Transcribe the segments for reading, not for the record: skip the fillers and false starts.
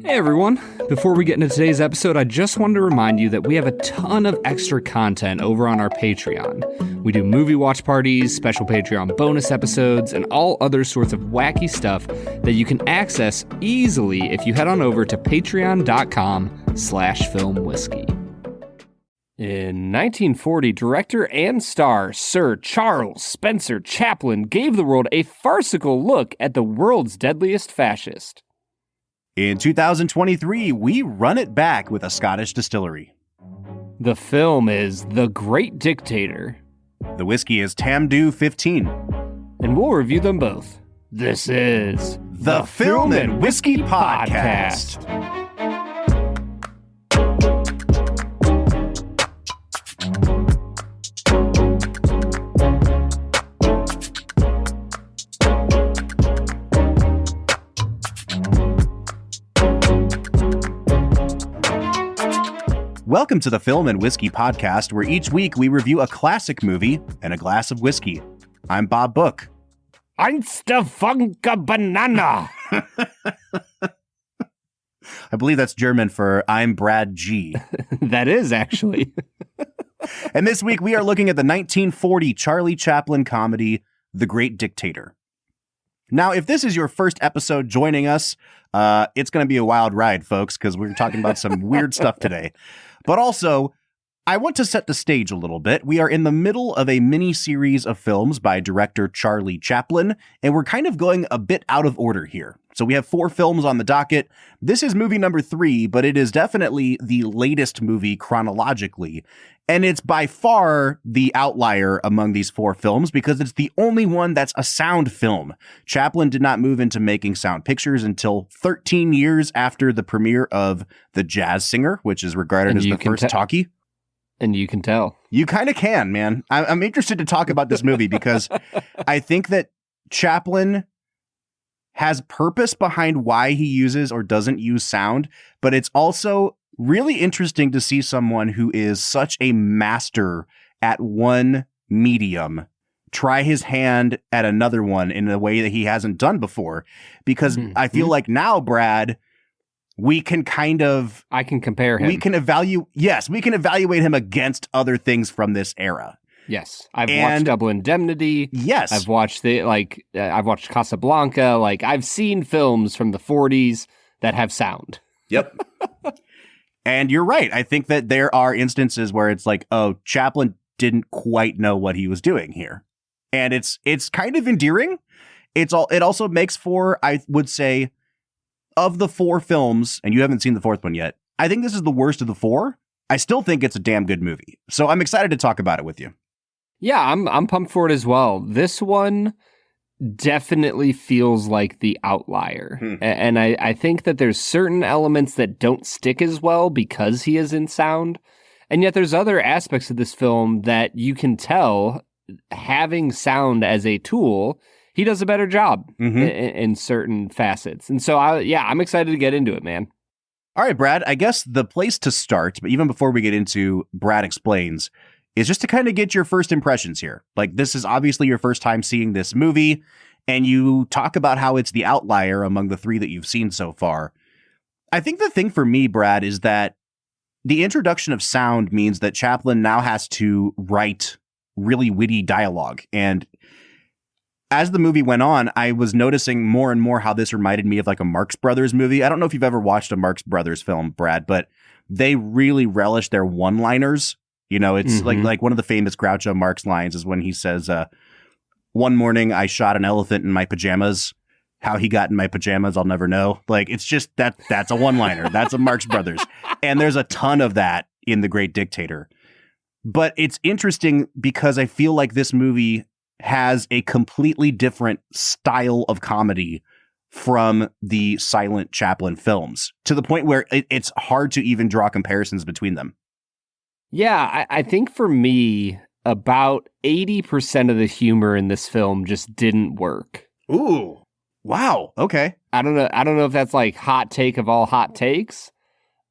Hey everyone, before we get into today's episode, I just wanted to remind you that we have a ton of extra content over on our Patreon. We do movie watch parties, special Patreon bonus episodes, and all other sorts of wacky stuff that you can access easily if you head on over to patreon.com/filmwhiskey. In 1940, director and star Sir Charles Spencer Chaplin gave the world a farcical look at the world's deadliest fascist. In 2023, we run it back with a Scottish distillery. The film is The Great Dictator. The whiskey is Tamdhu 15. And we'll review them both. This is The Film and Whiskey Podcast. Welcome to the Film and Whiskey Podcast, where each week we review a classic movie and a glass of whiskey. I'm Bob Book. Einst der Funke Banana. I believe that's German for I'm Brad G. That is, actually. And this week we are looking at the 1940 Charlie Chaplin comedy, The Great Dictator. Now, if this is your first episode joining us, it's going to be a wild ride, folks, because we're talking about some weird stuff today. But also, I want to set the stage a little bit. We are in the middle of a mini-series of films by director Charlie Chaplin, and we're kind of going a bit out of order here. So we have 4 films on the docket. This is movie number 3, but it is definitely the latest movie chronologically. And it's by far the outlier among these 4 films because it's the only one that's a sound film. Chaplin did not move into making sound pictures until 13 years after the premiere of The Jazz Singer, which is regarded as the first talkie. And you can tell. You kind of can, man. I'm interested to talk about this movie because I think that Chaplin has purpose behind why he uses or doesn't use sound, but it's also really interesting to see someone who is such a master at one medium try his hand at another one in a way that he hasn't done before. Because I feel like now, Brad, we can I can compare him. We can evaluate him against other things from this era. Yes. I've watched Double Indemnity. Yes. I've watched I've watched Casablanca. I've seen films from the 40s that have sound. Yep. And you're right. I think that there are instances where it's like, oh, Chaplin didn't quite know what he was doing here. And it's kind of endearing. It also makes for, I would say, of the 4 films, and you haven't seen the 4th one yet, I think this is the worst of the 4. I still think it's a damn good movie. So I'm excited to talk about it with you. Yeah, I'm pumped for it as well. This one definitely feels like the outlier. And I think that there's certain elements that don't stick as well because he is in sound. And yet there's other aspects of this film that you can tell having sound as a tool, he does a better job in certain facets. And so, I'm excited to get into it, man. All right, Brad, I guess the place to start, but even before we get into Brad Explains, is just to kind of get your first impressions here. Like, this is obviously your first time seeing this movie, and you talk about how it's the outlier among the 3 that you've seen so far. I think the thing for me, Brad, is that the introduction of sound means that Chaplin now has to write really witty dialogue. And as the movie went on, I was noticing more and more how this reminded me of like a Marx Brothers movie. I don't know if you've ever watched a Marx Brothers film, Brad, but they really relish their one-liners. You know, it's like one of the famous Groucho Marx lines is when he says, one morning I shot an elephant in my pajamas. How he got in my pajamas, I'll never know. Like, it's just that's a one-liner. That's a Marx Brothers. And there's a ton of that in The Great Dictator. But it's interesting because I feel like this movie has a completely different style of comedy from the silent Chaplin films, to the point where it's hard to even draw comparisons between them. Yeah, I think for me, about 80% of the humor in this film just didn't work. Ooh, wow. Okay. I don't know if that's like hot take of all hot takes,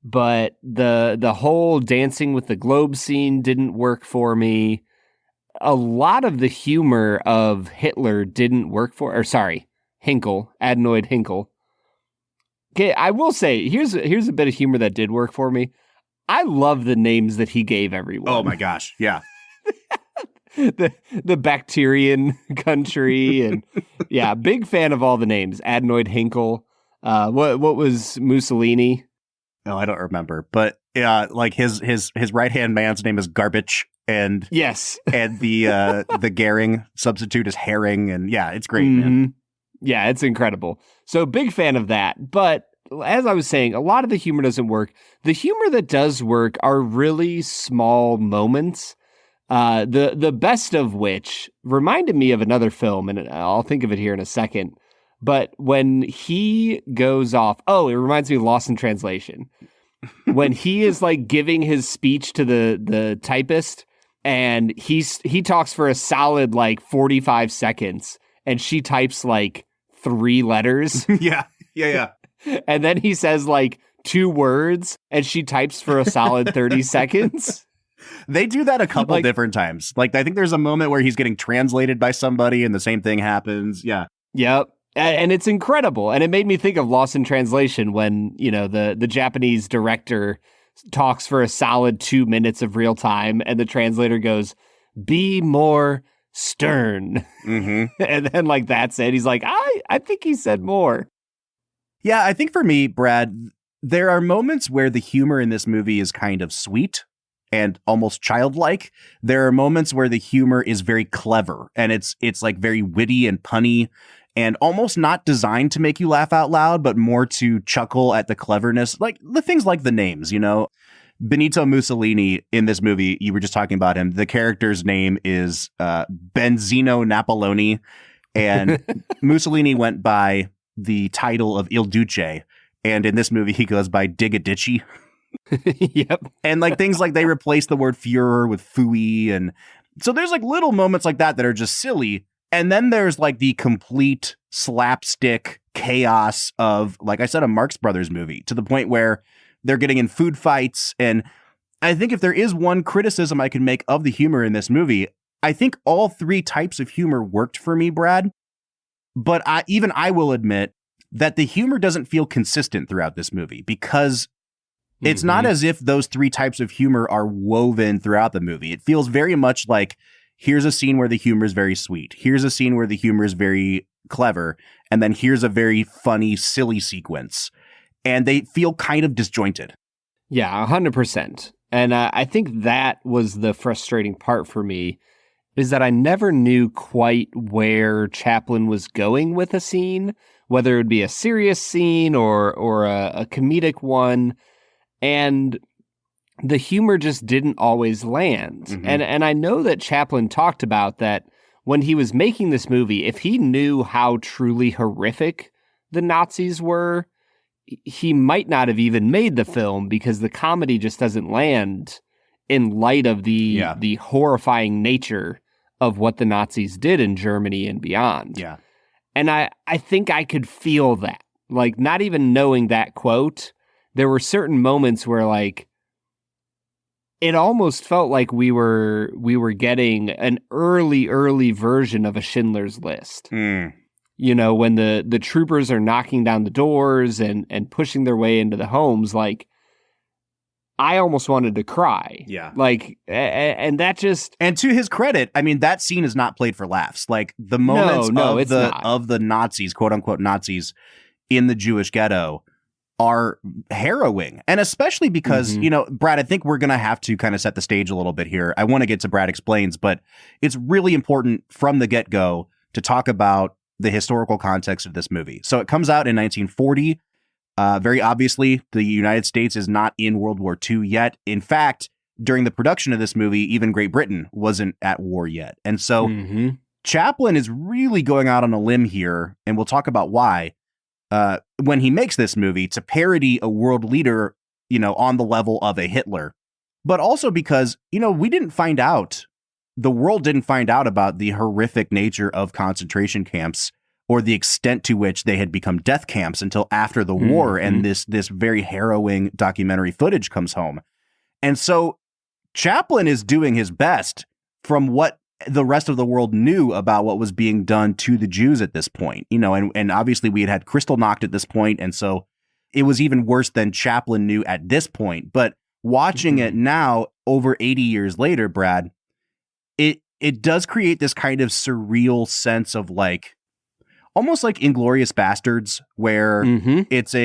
but the whole dancing with the globe scene didn't work for me. A lot of the humor of Hitler didn't work Hinkle, Adenoid Hinkle. Okay, I will say, here's a bit of humor that did work for me. I love the names that he gave everyone. Oh my gosh, yeah. the Bacterian country, and yeah, big fan of all the names. Adenoid Hinkle. What was Mussolini? Oh, I don't remember, but yeah, like his right hand man's name is Garbage, and yes, and the Gehring substitute is Herring, and yeah, it's great, man. Yeah, it's incredible. So big fan of that. But as I was saying, a lot of the humor doesn't work. The humor that does work are really small moments. The best of which reminded me of another film, and I'll think of it here in a second. But when he goes off, it reminds me of Lost in Translation. When he is like giving his speech to the typist, and he talks for a solid like 45 seconds, and she types like 3 letters. Yeah. And then he says like 2 words, and she types for a solid 30 seconds. They do that a couple different times. Like, I think there's a moment where he's getting translated by somebody and the same thing happens. Yeah. Yep. And it's incredible. And it made me think of Lost in Translation when, the Japanese director talks for a solid 2 minutes of real time and the translator goes, "Be more stern." Mm-hmm. And then like that's it. He's like, I think he said more. Yeah, I think for me, Brad, there are moments where the humor in this movie is kind of sweet and almost childlike. There are moments where the humor is very clever and it's like very witty and punny and almost not designed to make you laugh out loud, but more to chuckle at the cleverness, like the things like the names, Benito Mussolini in this movie, you were just talking about him. The character's name is Benzino Napoloni, and Mussolini went by the title of Il Duce, and in this movie he goes by Digadicci. Yep. And like things like they replace the word Führer with Fooey, and so there's like little moments like that are just silly. And then there's like the complete slapstick chaos of, like I said, a Marx Brothers movie, to the point where they're getting in food fights. And I think if there is one criticism I can make of the humor in this movie, I think all 3 types of humor worked for me, Brad. But I will admit that the humor doesn't feel consistent throughout this movie, because it's not as if those 3 types of humor are woven throughout the movie. It feels very much like, here's a scene where the humor is very sweet. Here's a scene where the humor is very clever. And then here's a very funny, silly sequence. And they feel kind of disjointed. Yeah, 100%. And I think that was the frustrating part for me, is that I never knew quite where Chaplin was going with a scene, whether it would be a serious scene or a comedic one. And the humor just didn't always land. Mm-hmm. And I know that Chaplin talked about that when he was making this movie, if he knew how truly horrific the Nazis were, he might not have even made the film, because the comedy just doesn't land in light of the horrifying nature of what the Nazis did in Germany and beyond. Yeah. And I think I could feel that. Like, not even knowing that quote, there were certain moments where, like, it almost felt like we were getting an early version of a Schindler's List. Mm. When the troopers are knocking down the doors and pushing their way into the homes, like, I almost wanted to cry. Yeah. Like, and that just... And to his credit, I mean, that scene is not played for laughs. Like, the moments of the Nazis, quote unquote Nazis, in the Jewish ghetto are harrowing. And especially because, Brad, I think we're going to have to kind of set the stage a little bit here. I want to get to Brad Explains, but it's really important from the get-go to talk about the historical context of this movie. So it comes out in 1940. Very obviously, the United States is not in World War II yet. In fact, during the production of this movie, even Great Britain wasn't at war yet. And so Chaplin is really going out on a limb here, and we'll talk about why, when he makes this movie, to parody a world leader, on the level of a Hitler. But also because, we didn't find out, the world didn't find out about the horrific nature of concentration camps or the extent to which they had become death camps until after the war, and this very harrowing documentary footage comes home. And so Chaplin is doing his best from what the rest of the world knew about what was being done to the Jews at this point, and obviously we had Kristallnacht at this point. And so it was even worse than Chaplin knew at this point. But watching it now, over 80 years later, Brad, it does create this kind of surreal sense of like, almost like Inglourious Bastards, where it's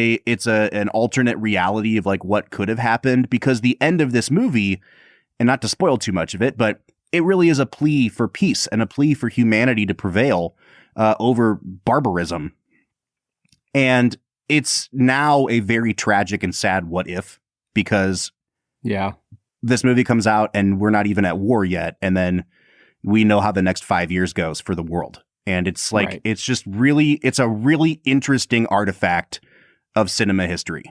an alternate reality of like what could have happened, because the end of this movie, and not to spoil too much of it, but it really is a plea for peace and a plea for humanity to prevail over barbarism. And it's now a very tragic and sad what if, because this movie comes out and we're not even at war yet. And then we know how the next 5 years goes for the world. And it's like, it's just really, it's a really interesting artifact of cinema history.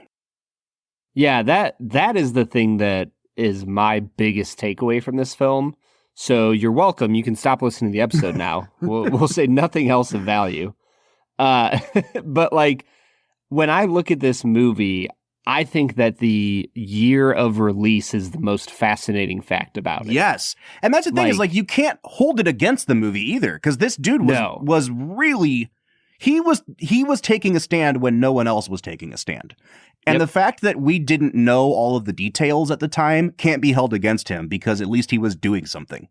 Yeah, that is the thing that is my biggest takeaway from this film. So you're welcome. You can stop listening to the episode now. We'll say nothing else of value. But like, when I look at this movie, I think that the year of release is the most fascinating fact about it. Yes. And that's the thing, is like, you can't hold it against the movie either, because this dude was really, he was taking a stand when no one else was taking a stand. And the fact that we didn't know all of the details at the time can't be held against him, because at least he was doing something.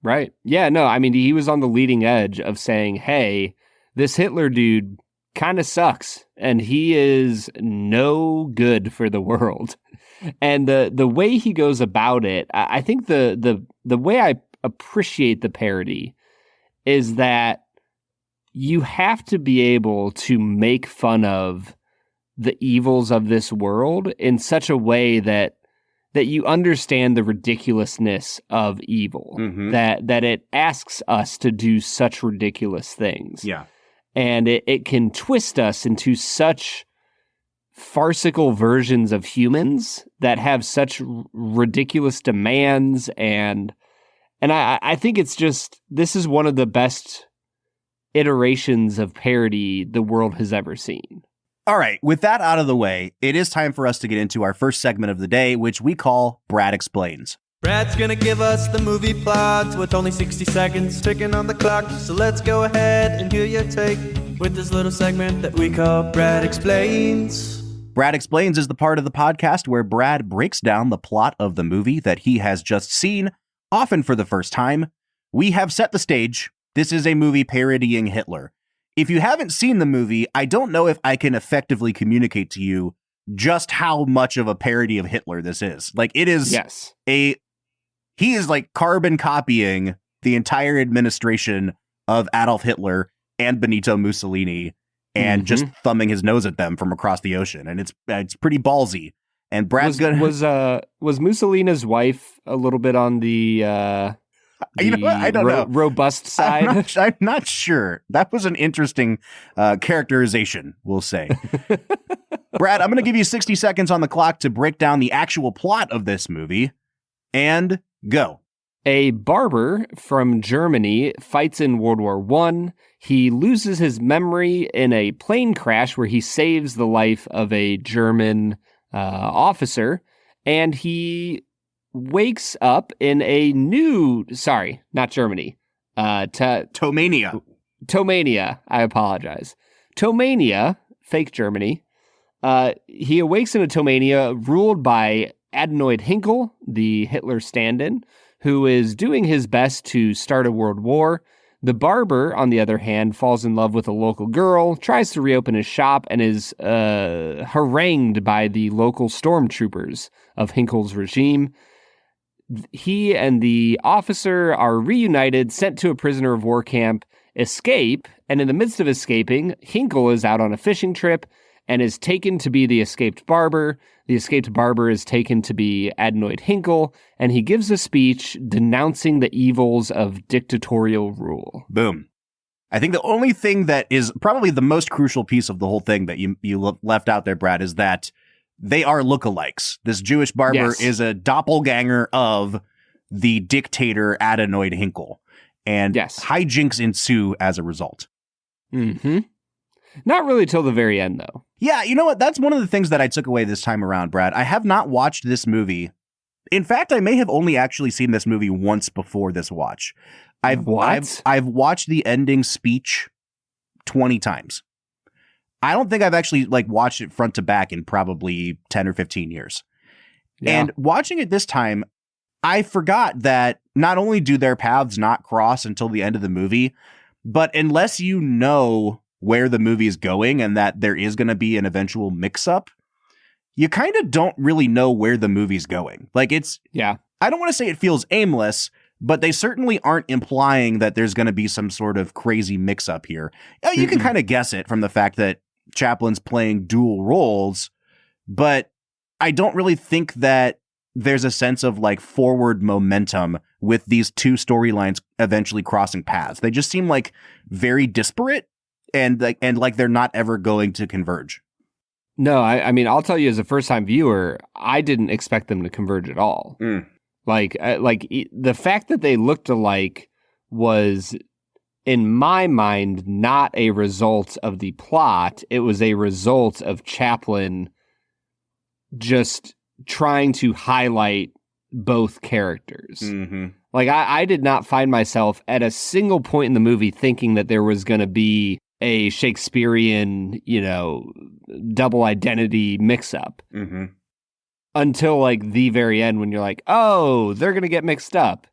Right. Yeah, no, I mean, he was on the leading edge of saying, hey, this Hitler dude kind of sucks, and he is no good for the world. And the way he goes about it, I think the way I appreciate the parody is that you have to be able to make fun of the evils of this world in such a way that you understand the ridiculousness of evil, that it asks us to do such ridiculous things. Yeah. And it can twist us into such farcical versions of humans that have such ridiculous demands. And I think it's just, this is one of the best iterations of parody the world has ever seen. All right, with that out of the way, it is time for us to get into our first segment of the day, which we call Brad Explains. Brad's gonna give us the movie plot with only 60 seconds ticking on the clock. So let's go ahead and hear your take with this little segment that we call Brad Explains. Brad Explains is the part of the podcast where Brad breaks down the plot of the movie that he has just seen, often for the first time. We have set the stage. This is a movie parodying Hitler. If you haven't seen the movie, I don't know if I can effectively communicate to you just how much of a parody of Hitler this is. Like, it is he is like carbon copying the entire administration of Adolf Hitler and Benito Mussolini and just thumbing his nose at them from across the ocean. And it's pretty ballsy. And Brad's was Mussolini's wife a little bit on the you know what? I don't know. Robust side? I'm not sure. That was an interesting characterization, we'll say. Brad, I'm going to give you 60 seconds on the clock to break down the actual plot of this movie. And go. A barber from Germany fights in World War I. He loses his memory in a plane crash where he saves the life of a German officer. And he wakes up in a new, sorry, not Germany. Tomania. Tomania, I apologize. Tomania, fake Germany. He awakes in a Tomania ruled by Adenoid Hinkle, the Hitler stand-in, who is doing his best to start a world war. The barber, on the other hand, falls in love with a local girl, tries to reopen his shop, and is harangued by the local stormtroopers of Hinkle's regime. He and the officer are reunited, sent to a prisoner of war camp, escape, and in the midst of escaping, Hinkle is out on a fishing trip and is taken to be the escaped barber. The escaped barber is taken to be Adenoid Hinkle, and he gives a speech denouncing the evils of dictatorial rule. Boom. I think the only thing that is probably the most crucial piece of the whole thing that you left out there, Brad, is that they are lookalikes. This Jewish barber is a doppelganger of the dictator Adenoid Hinkle, and hijinks ensue as a result. Mm-hmm. Not really till the very end, though. Yeah, you know what? That's one of the things that I took away this time around, Brad. I have not watched this movie. In fact, I may have only actually seen this movie once before this watch. I've watched the ending speech 20 times. I don't think I've actually like watched it front to back in probably 10 or 15 years. Yeah. And watching it this time, I forgot that not only do their paths not cross until the end of the movie, but unless you know where the movie is going and that there is going to be an eventual mix-up, you kind of don't really know where the movie's going. Like I don't want to say it feels aimless, but they certainly aren't implying that there's going to be some sort of crazy mix-up here. You can kind of guess it from the fact that Chaplin's playing dual roles, but I don't really think that there's a sense of like forward momentum with these two storylines eventually crossing paths. They just seem like very disparate and like they're not ever going to converge. No, I mean, I'll tell you as a first-time viewer, I didn't expect them to converge at all. Like the fact that they looked alike was, in my mind, not a result of the plot. It was a result of Chaplin just trying to highlight both characters. Mm-hmm. Like I did not find myself at a single point in the movie thinking that there was going to be a Shakespearean, double identity mix-up until like the very end when you're like, oh, they're going to get mixed up.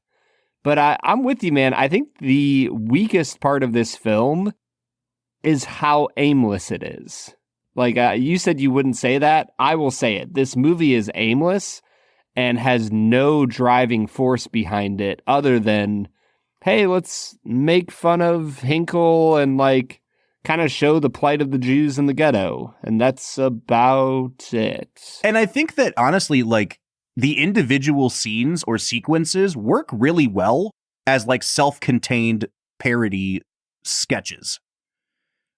But I'm with you, man. I think the weakest part of this film is how aimless it is. Like you said you wouldn't say that. I will say it. This movie is aimless and has no driving force behind it other than, hey, let's make fun of Hinkle and like kind of show the plight of the Jews in the ghetto. And that's about it. And I think that honestly, like the individual scenes or sequences work really well as like self-contained parody sketches.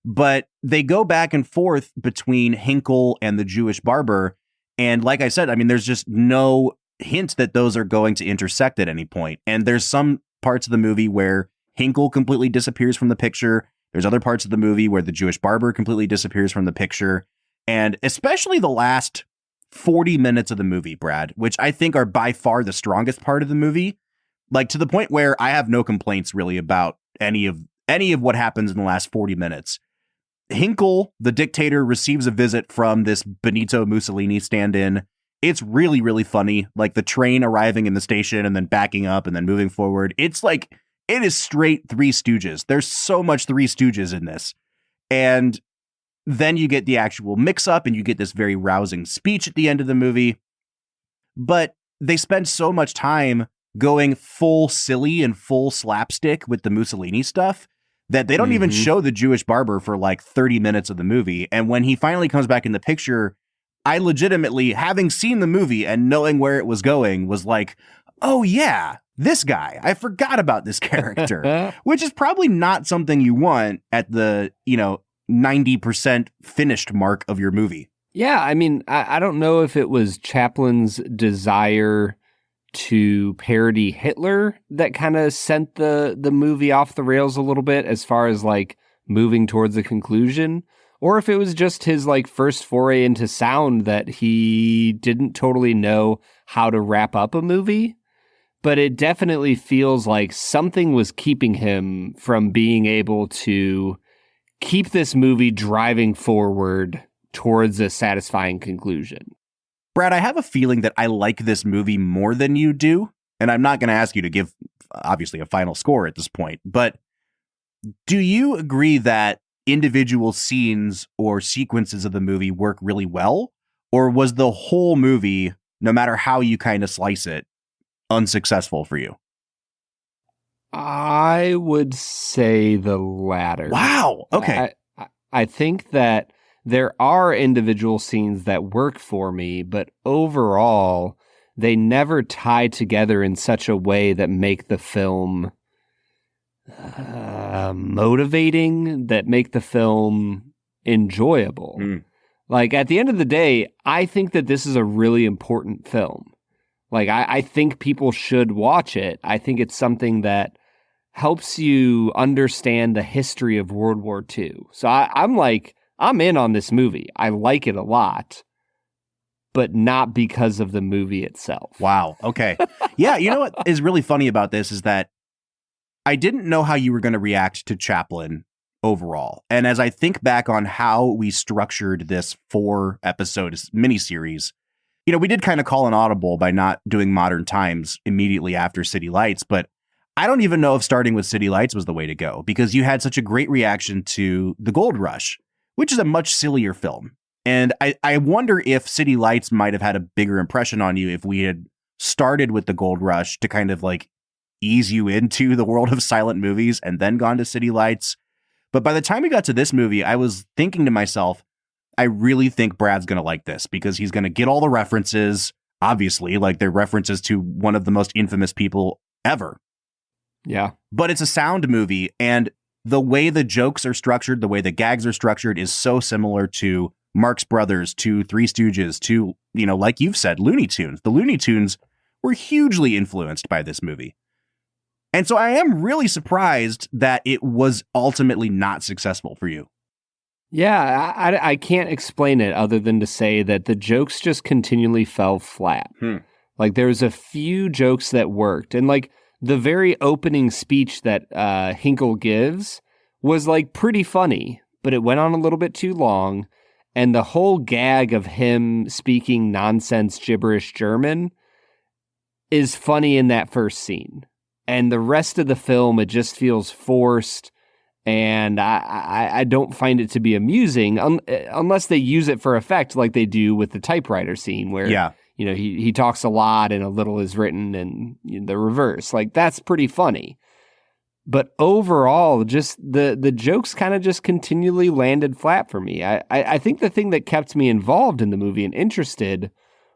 But they go back and forth between Hinkle and the Jewish barber. And like I said, I mean, there's just no hint that those are going to intersect at any point. And there's some parts of the movie where Hinkle completely disappears from the picture. There's other parts of the movie where the Jewish barber completely disappears from the picture. And especially the last 40 minutes of the movie, Brad, which I think are by far the strongest part of the movie, like to the point where I have no complaints really about any of what happens in the last 40 minutes. Hinkle, the dictator, receives a visit from this Benito Mussolini stand-in. It's really, really funny. Like the train arriving in the station and then backing up and then moving forward. It's like, it is straight Three Stooges. There's so much Three Stooges in this. And then you get the actual mix-up and you get this very rousing speech at the end of the movie. But they spend so much time going full silly and full slapstick with the Mussolini stuff that they don't even show the Jewish barber for like 30 minutes of the movie. And when he finally comes back in the picture, I legitimately, having seen the movie and knowing where it was going, was like, oh yeah, this guy. I forgot about this character, which is probably not something you want at the, 90% finished mark of your movie. Yeah, I mean, I don't know if it was Chaplin's desire to parody Hitler that kind of sent the movie off the rails a little bit as far as like moving towards a conclusion, or if it was just his like first foray into sound that he didn't totally know how to wrap up a movie. But it definitely feels like something was keeping him from being able to keep this movie driving forward towards a satisfying conclusion. Brad, I have a feeling that I like this movie more than you do, and I'm not going to ask you to give, obviously, a final score at this point, but do you agree that individual scenes or sequences of the movie work really well, or was the whole movie, no matter how you kind of slice it, unsuccessful for you? I would say the latter. Wow. Okay. I think that there are individual scenes that work for me, but overall, they never tie together in such a way that make the film motivating, that make the film enjoyable. Like, at the end of the day, I think that this is a really important film. Like, I think people should watch it. I think it's something that helps you understand the history of World War II. So I'm in on this movie. I like it a lot, but not because of the movie itself. Wow. Okay. Yeah. You know what is really funny about this is that I didn't know how you were going to react to Chaplin overall. And as I think back on how we structured this 4-episode miniseries, you know, we did kind of call an audible by not doing Modern Times immediately after City Lights, but I don't even know if starting with City Lights was the way to go, because you had such a great reaction to The Gold Rush, which is a much sillier film. And I wonder if City Lights might have had a bigger impression on you if we had started with The Gold Rush to kind of like ease you into the world of silent movies and then gone to City Lights. But by the time we got to this movie, I was thinking to myself, I really think Brad's going to like this, because he's going to get all the references, obviously, like they're references to one of the most infamous people ever. Yeah. But it's a sound movie, and the way the jokes are structured, the way the gags are structured is so similar to Marx Brothers, to Three Stooges, to, you know, like you've said, Looney Tunes. The Looney Tunes were hugely influenced by this movie. And so I am really surprised that it was ultimately not successful for you. Yeah, I can't explain it other than to say that the jokes just continually fell flat. Like there's a few jokes that worked. And like the very opening speech that Hinkle gives was like pretty funny, but it went on a little bit too long. And the whole gag of him speaking nonsense gibberish German is funny in that first scene. And the rest of the film, it just feels forced. And I don't find it to be amusing unless they use it for effect like they do with the typewriter scene where, you know, he talks a lot and a little is written and the reverse. Like that's pretty funny. But overall, just the jokes kind of just continually landed flat for me. I think the thing that kept me involved in the movie and interested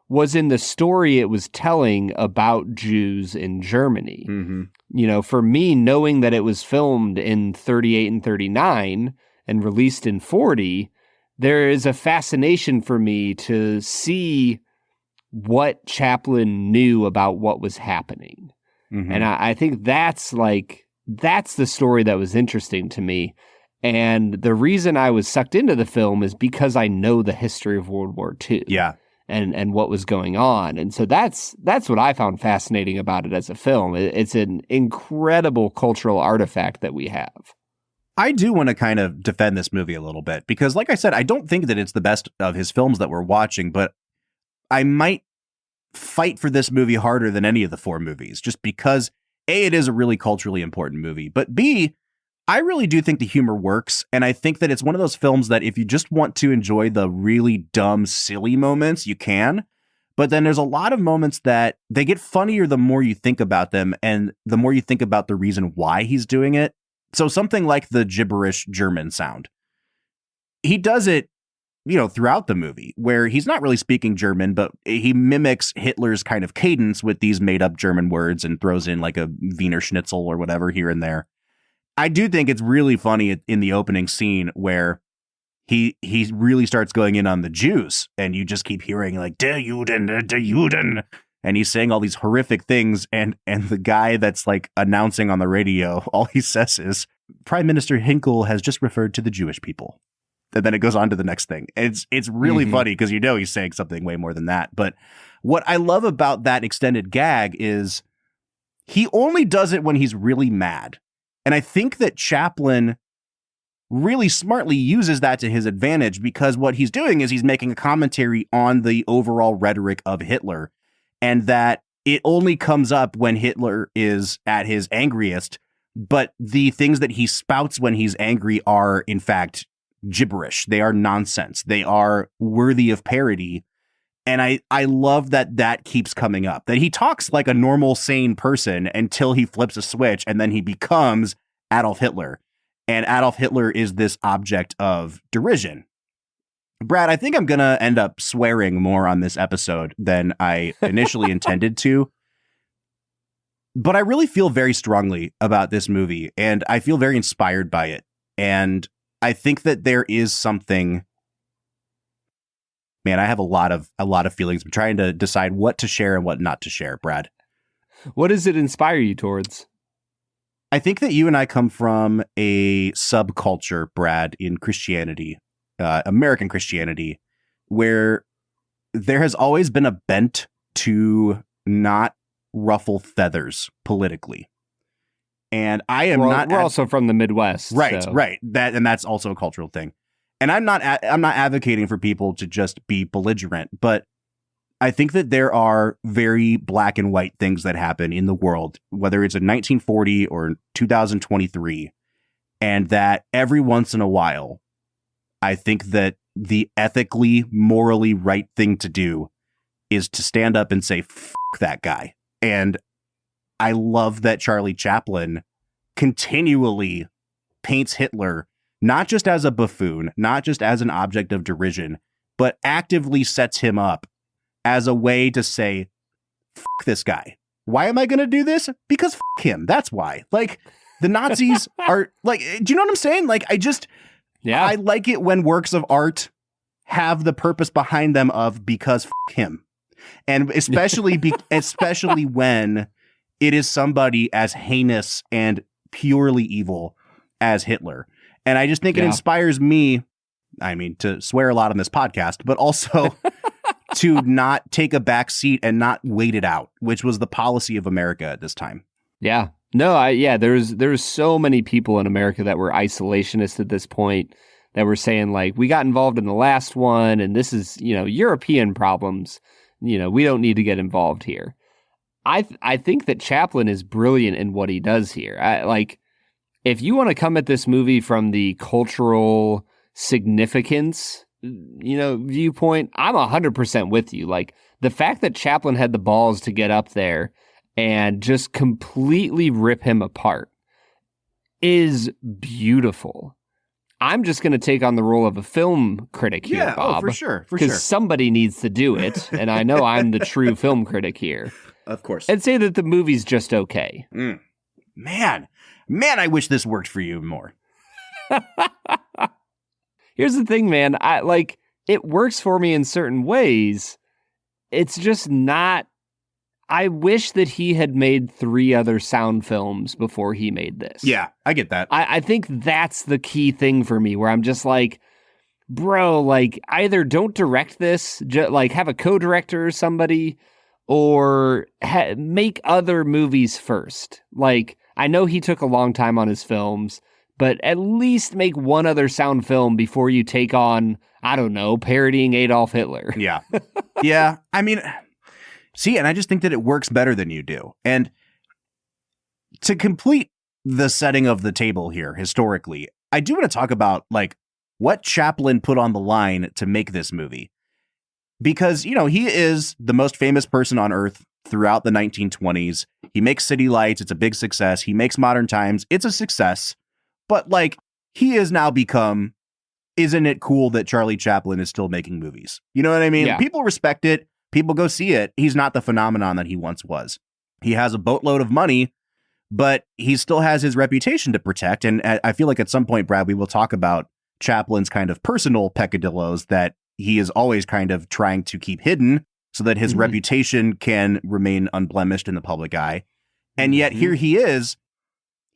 was in the story it was telling about Jews in Germany. You know, for me, knowing that it was filmed in 38 and 39 and released in 40, there is a fascination for me to see what Chaplin knew about what was happening. And I think that's the story that was interesting to me. And the reason I was sucked into the film is because I know the history of World War II. Yeah. And what was going on. And so that's what I found fascinating about it as a film. It's an incredible cultural artifact that we have. I do want to kind of defend this movie a little bit, because like I said, I don't think that it's the best of his films that we're watching, but I might fight for this movie harder than any of the 4 movies, just because A, it is a really culturally important movie, but B, I really do think the humor works, and I think that it's one of those films that if you just want to enjoy the really dumb, silly moments, you can. But then there's a lot of moments that they get funnier the more you think about them, and the more you think about the reason why he's doing it. So something like the gibberish German sound. He does it, you know, throughout the movie, where he's not really speaking German, but he mimics Hitler's kind of cadence with these made-up German words and throws in like a Wiener Schnitzel or whatever here and there. I do think it's really funny in the opening scene where he really starts going in on the Jews, and you just keep hearing like der Juden, and he's saying all these horrific things, and the guy that's like announcing on the radio, all he says is Prime Minister Hinkle has just referred to the Jewish people. And then it goes on to the next thing. It's really funny because you know he's saying something way more than that. But what I love about that extended gag is he only does it when he's really mad. And I think that Chaplin really smartly uses that to his advantage, because what he's doing is he's making a commentary on the overall rhetoric of Hitler, and that it only comes up when Hitler is at his angriest. But the things that he spouts when he's angry are, in fact, gibberish. They are nonsense. They are worthy of parody. And I love that keeps coming up, that he talks like a normal, sane person until he flips a switch, and then he becomes Adolf Hitler. And Adolf Hitler is this object of derision. Brad, I think I'm going to end up swearing more on this episode than I initially intended to. But I really feel very strongly about this movie, and I feel very inspired by it. And I think that there is something... Man, I have a lot of feelings. I'm trying to decide what to share and what not to share, Brad. What does it inspire you towards? I think that you and I come from a subculture, Brad, in Christianity, American Christianity, where there has always been a bent to not ruffle feathers politically. And I am we're also from the Midwest. Right, so. right. That's also a cultural thing. And I'm not advocating for people to just be belligerent, but I think that there are very black and white things that happen in the world, whether it's in 1940 or 2023, and that every once in a while, I think that the ethically, morally right thing to do is to stand up and say, "F that guy." And I love that Charlie Chaplin continually paints Hitler not just as a buffoon, not just as an object of derision, but actively sets him up as a way to say, "F this guy." Why am I going to do this? Because f him. That's why. Like, the Nazis are like, do you know what I'm saying? Like, I like it when works of art have the purpose behind them of because f him. And especially when it is somebody as heinous and purely evil as Hitler. And I just think it inspires me, I mean, to swear a lot on this podcast, but also to not take a back seat and not wait it out, which was the policy of America at this time. Yeah. No, there's so many people in America that were isolationist at this point that were saying, like, we got involved in the last one and this is, European problems. We don't need to get involved here. I think that Chaplin is brilliant in what he does here. If you want to come at this movie from the cultural significance, viewpoint, I'm 100% with you. Like, the fact that Chaplin had the balls to get up there and just completely rip him apart is beautiful. I'm just going to take on the role of a film critic here, Bob. For sure. Because somebody needs to do it, and I know I'm the true film critic here. Of course. And say that the movie's just okay. Man, I wish this worked for you more. Here's the thing, man. It works for me in certain ways. It's just not. I wish that he had made 3 other sound films before he made this. Yeah, I get that. I think that's the key thing for me, where I'm just like, bro, like, either don't direct this, have a co-director or somebody, or make other movies first. Like, I know he took a long time on his films, but at least make one other sound film before you take on, I don't know, parodying Adolf Hitler. Yeah. Yeah. I mean, see, and I just think that it works better than you do. And to complete the setting of the table here, historically, I do want to talk about, like, what Chaplin put on the line to make this movie. Because, he is the most famous person on earth throughout the 1920s. He makes City Lights. It's a big success. He makes Modern Times. It's a success. But, like, he has now become, isn't it cool that Charlie Chaplin is still making movies? You know what I mean? Yeah. People respect it. People go see it. He's not the phenomenon that he once was. He has a boatload of money, but he still has his reputation to protect. And I feel like at some point, Brad, we will talk about Chaplin's kind of personal peccadillos that he is always kind of trying to keep hidden so that his reputation can remain unblemished in the public eye. And yet here he is.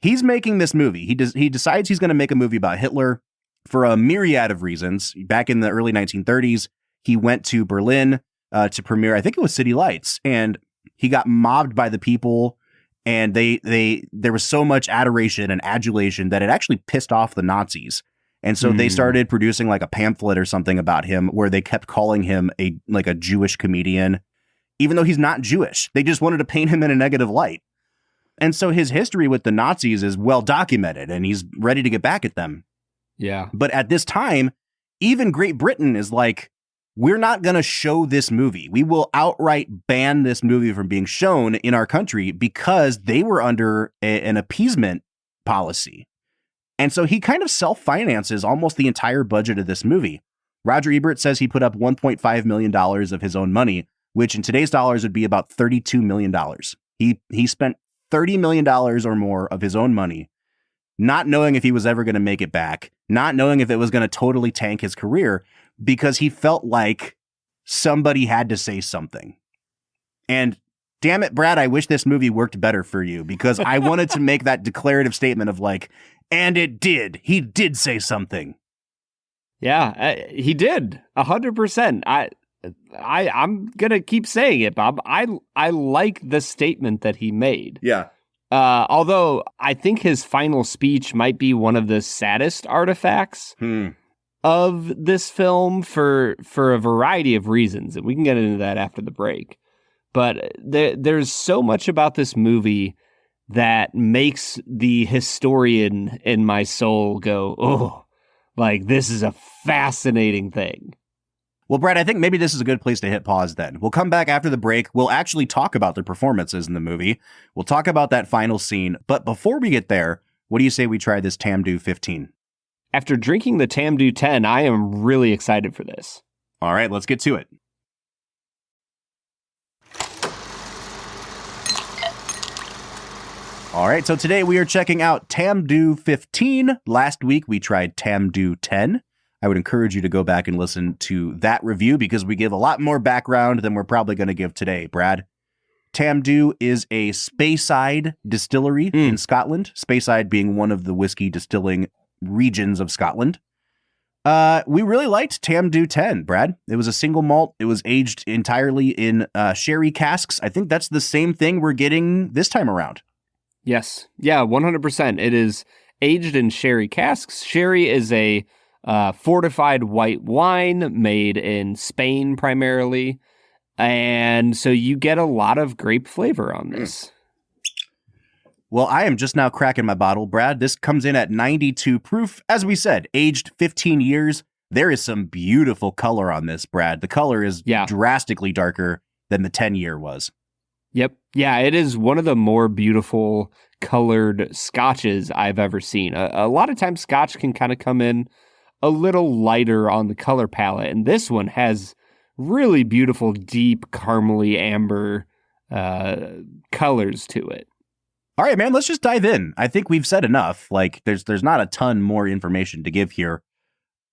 He's making this movie. He decides he's going to make a movie about Hitler for a myriad of reasons. Back in the early 1930s, he went to Berlin to premiere, I think it was City Lights, and he got mobbed by the people, and there was so much adoration and adulation that it actually pissed off the Nazis. And so they started producing like a pamphlet or something about him where they kept calling him a Jewish comedian, even though he's not Jewish. They just wanted to paint him in a negative light. And so his history with the Nazis is well documented, and he's ready to get back at them. Yeah. But at this time, even Great Britain is like, we're not going to show this movie. We will outright ban this movie from being shown in our country because they were under an appeasement policy. And so he kind of self-finances almost the entire budget of this movie. Roger Ebert says he put up $1.5 million of his own money, which in today's dollars would be about $32 million. He spent $30 million or more of his own money, not knowing if he was ever going to make it back, not knowing if it was going to totally tank his career, because he felt like somebody had to say something. And damn it, Brad, I wish this movie worked better for you, because I wanted to make that declarative statement of like, and it did. He did say something. Yeah, he did. 100%. I'm going to keep saying it, Bob. I like the statement that he made. Yeah. Although I think his final speech might be one of the saddest artifacts of this film for a variety of reasons. And we can get into that after the break. But there's so much about this movie that makes the historian in my soul go, oh, like this is a fascinating thing. Well, Brad, I think maybe this is a good place to hit pause then. We'll come back after the break. We'll actually talk about the performances in the movie. We'll talk about that final scene. But before we get there, what do you say we try this Tamdhu 15? After drinking the Tamdhu 10, I am really excited for this. All right, let's get to it. All right, so today we are checking out Tamdhu 15. Last week we tried Tamdhu 10. I would encourage you to go back and listen to that review because we give a lot more background than we're probably going to give today, Brad. Tamdhu is a Speyside distillery in Scotland, Speyside being one of the whiskey distilling regions of Scotland. We really liked Tamdhu 10, Brad. It was a single malt. It was aged entirely in sherry casks. I think that's the same thing we're getting this time around. Yes. Yeah, 100%. It is aged in sherry casks. Sherry is a fortified white wine made in Spain primarily. And so you get a lot of grape flavor on this. Well, I am just now cracking my bottle, Brad. This comes in at 92 proof. As we said, aged 15 years. There is some beautiful color on this, Brad. The color is drastically darker than the 10-year was. Yep. Yeah, it is one of the more beautiful colored scotches I've ever seen. A lot of times Scotch can kind of come in a little lighter on the color palette, and this one has really beautiful, deep, caramely amber colors to it. All right, man, let's just dive in. I think we've said enough. Like, there's not a ton more information to give here.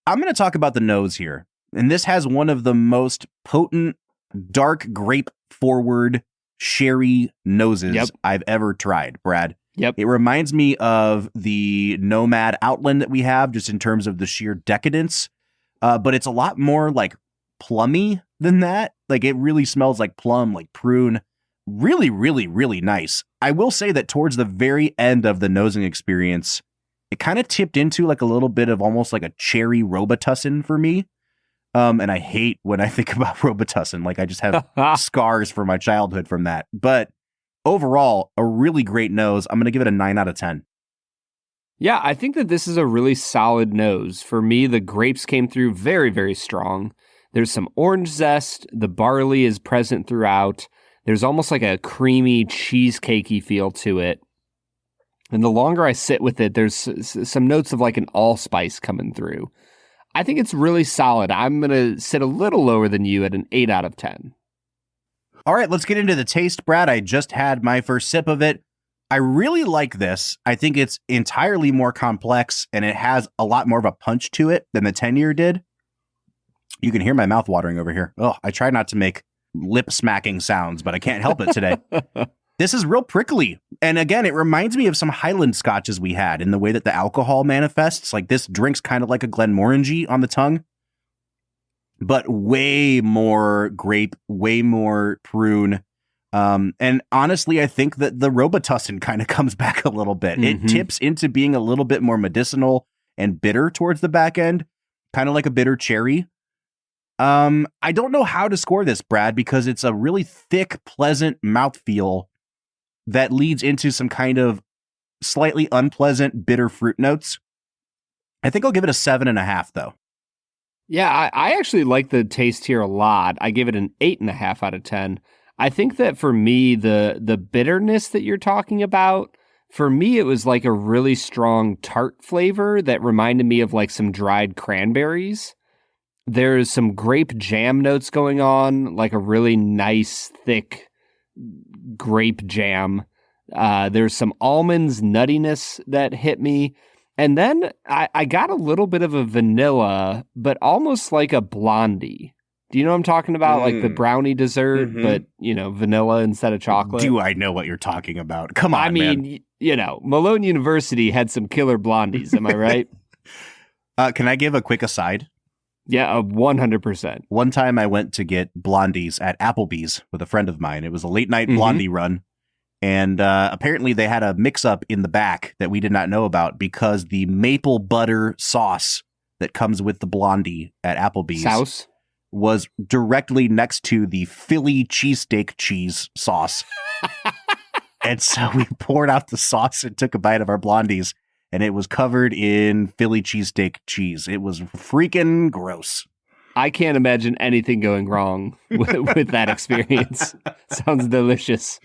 I'm going to talk about the nose here, and this has one of the most potent, dark grape-forward sherry noses I've ever tried, Brad. Yep. It reminds me of the Nomad Outland that we have, just in terms of the sheer decadence. But it's a lot more like plummy than that. Like it really smells like plum, like prune. Really, really, really nice. I will say that towards the very end of the nosing experience, it kind of tipped into like a little bit of almost like a cherry Robitussin for me. And I hate when I think about Robitussin. Like I just have scars from my childhood from that. But overall, a really great nose. I'm going to give it a 9 out of 10. Yeah, I think that this is a really solid nose. For me, the grapes came through very, very strong. There's some orange zest. The barley is present throughout. There's almost like a creamy, cheesecakey feel to it. And the longer I sit with it, there's some notes of like an allspice coming through. I think it's really solid. I'm going to sit a little lower than you at an 8 out of 10. All right, let's get into the taste, Brad. I just had my first sip of it. I really like this. I think it's entirely more complex, and it has a lot more of a punch to it than the 10-year did. You can hear my mouth watering over here. Oh, I try not to make lip smacking sounds, but I can't help it today. This is real prickly. And again, it reminds me of some Highland scotches we had in the way that the alcohol manifests. Like this drink's kind of like a Glenmorangie on the tongue, but way more grape, way more prune. And honestly, I think that the Robitussin kind of comes back a little bit. It tips into being a little bit more medicinal and bitter towards the back end, kind of like a bitter cherry. I don't know how to score this, Brad, because it's a really thick, pleasant mouthfeel that leads into some kind of slightly unpleasant, bitter fruit notes. I think I'll give it a 7.5, though. Yeah, I actually like the taste here a lot. I give it an 8.5 out of 10. I think that for me, the bitterness that you're talking about, for me, it was like a really strong tart flavor that reminded me of like some dried cranberries. There's some grape jam notes going on, like a really nice, thick grape jam. There's some almonds nuttiness that hit me. And then I got a little bit of a vanilla, but almost like a blondie. Do you know what I'm talking about? Like the brownie dessert, but, you know, vanilla instead of chocolate. Do I know what you're talking about? Come on, I mean, man. You know, Malone University had some killer blondies. Am I right? Can I give a quick aside? Yeah, 100%. One time I went to get blondies at Applebee's with a friend of mine. It was a late night blondie run. And apparently they had a mix-up in the back that we did not know about because the maple butter sauce that comes with the Blondie at Applebee's Sauce was directly next to the Philly cheesesteak cheese sauce. And so we poured out the sauce and took a bite of our Blondies, and it was covered in Philly cheesesteak cheese. It was freaking gross. I can't imagine anything going wrong with that experience. Sounds delicious.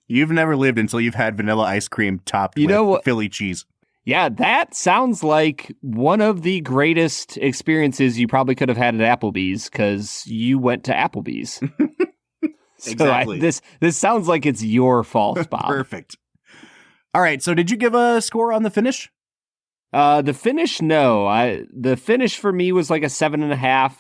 You've never lived until you've had vanilla ice cream topped with Philly cheese. Yeah, that sounds like one of the greatest experiences you probably could have had at Applebee's because you went to Applebee's. Exactly. This sounds like it's your fault, Bob. Perfect. All right, so did you give a score on the finish? The finish, no. The finish for me was like a 7.5.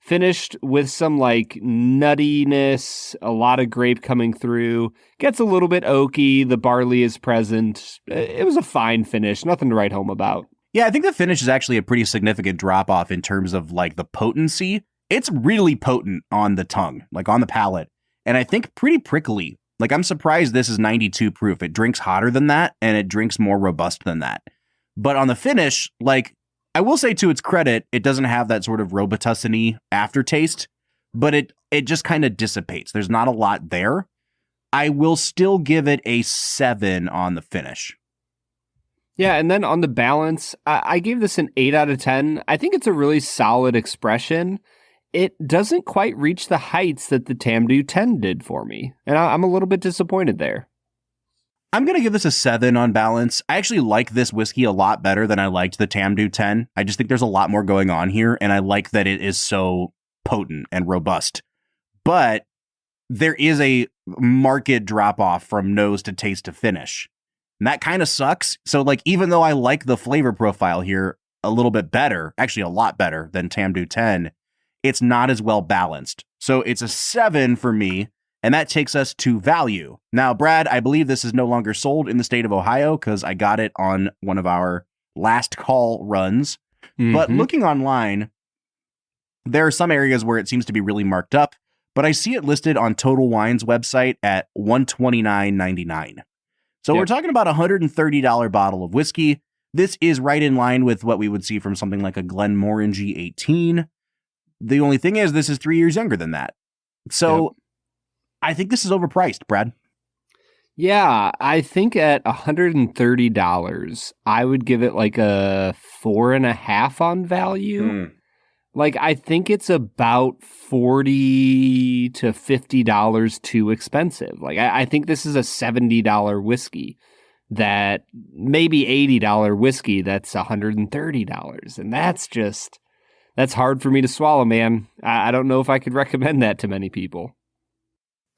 Finished with some like nuttiness, a lot of grape coming through. Gets a little bit oaky. The barley is present. It was a fine finish. Nothing to write home about. Yeah, I think the finish is actually a pretty significant drop off in terms of like the potency. It's really potent on the tongue, like on the palate. And I think pretty prickly. Like I'm surprised this is 92 proof. It drinks hotter than that and it drinks more robust than that. But on the finish, like I will say to its credit, it doesn't have that sort of Robitussin-y aftertaste, but it just kind of dissipates. There's not a lot there. I will still give it a 7 on the finish. Yeah, and then on the balance, I gave this an 8 out of 10. I think it's a really solid expression. It doesn't quite reach the heights that the Tamdhu 10 did for me, and I'm a little bit disappointed there. I'm going to give this a 7 on balance. I actually like this whiskey a lot better than I liked the Tamdhu 10. I just think there's a lot more going on here, and I like that it is so potent and robust. But there is a marked drop-off from nose to taste to finish. And that kind of sucks. So, like, even though I like the flavor profile here a little bit better, actually a lot better than Tamdhu 10, it's not as well balanced. So it's a 7 for me. And that takes us to value. Now, Brad, I believe this is no longer sold in the state of Ohio because I got it on one of our last call runs. Mm-hmm. But looking online, there are some areas where it seems to be really marked up, but I see it listed on Total Wine's website at $129.99. So We're talking about a $130 bottle of whiskey. This is right in line with what we would see from something like a Glenmorangie 18. The only thing is this is 3 years younger than that. So I think this is overpriced, Brad. Yeah, I think at $130, I would give it like a 4.5 on value. Like, I think it's about $40 to $50 too expensive. Like, I think this is a $70 whiskey that maybe $80 whiskey that's $130. And that's hard for me to swallow, man. I don't know if I could recommend that to many people.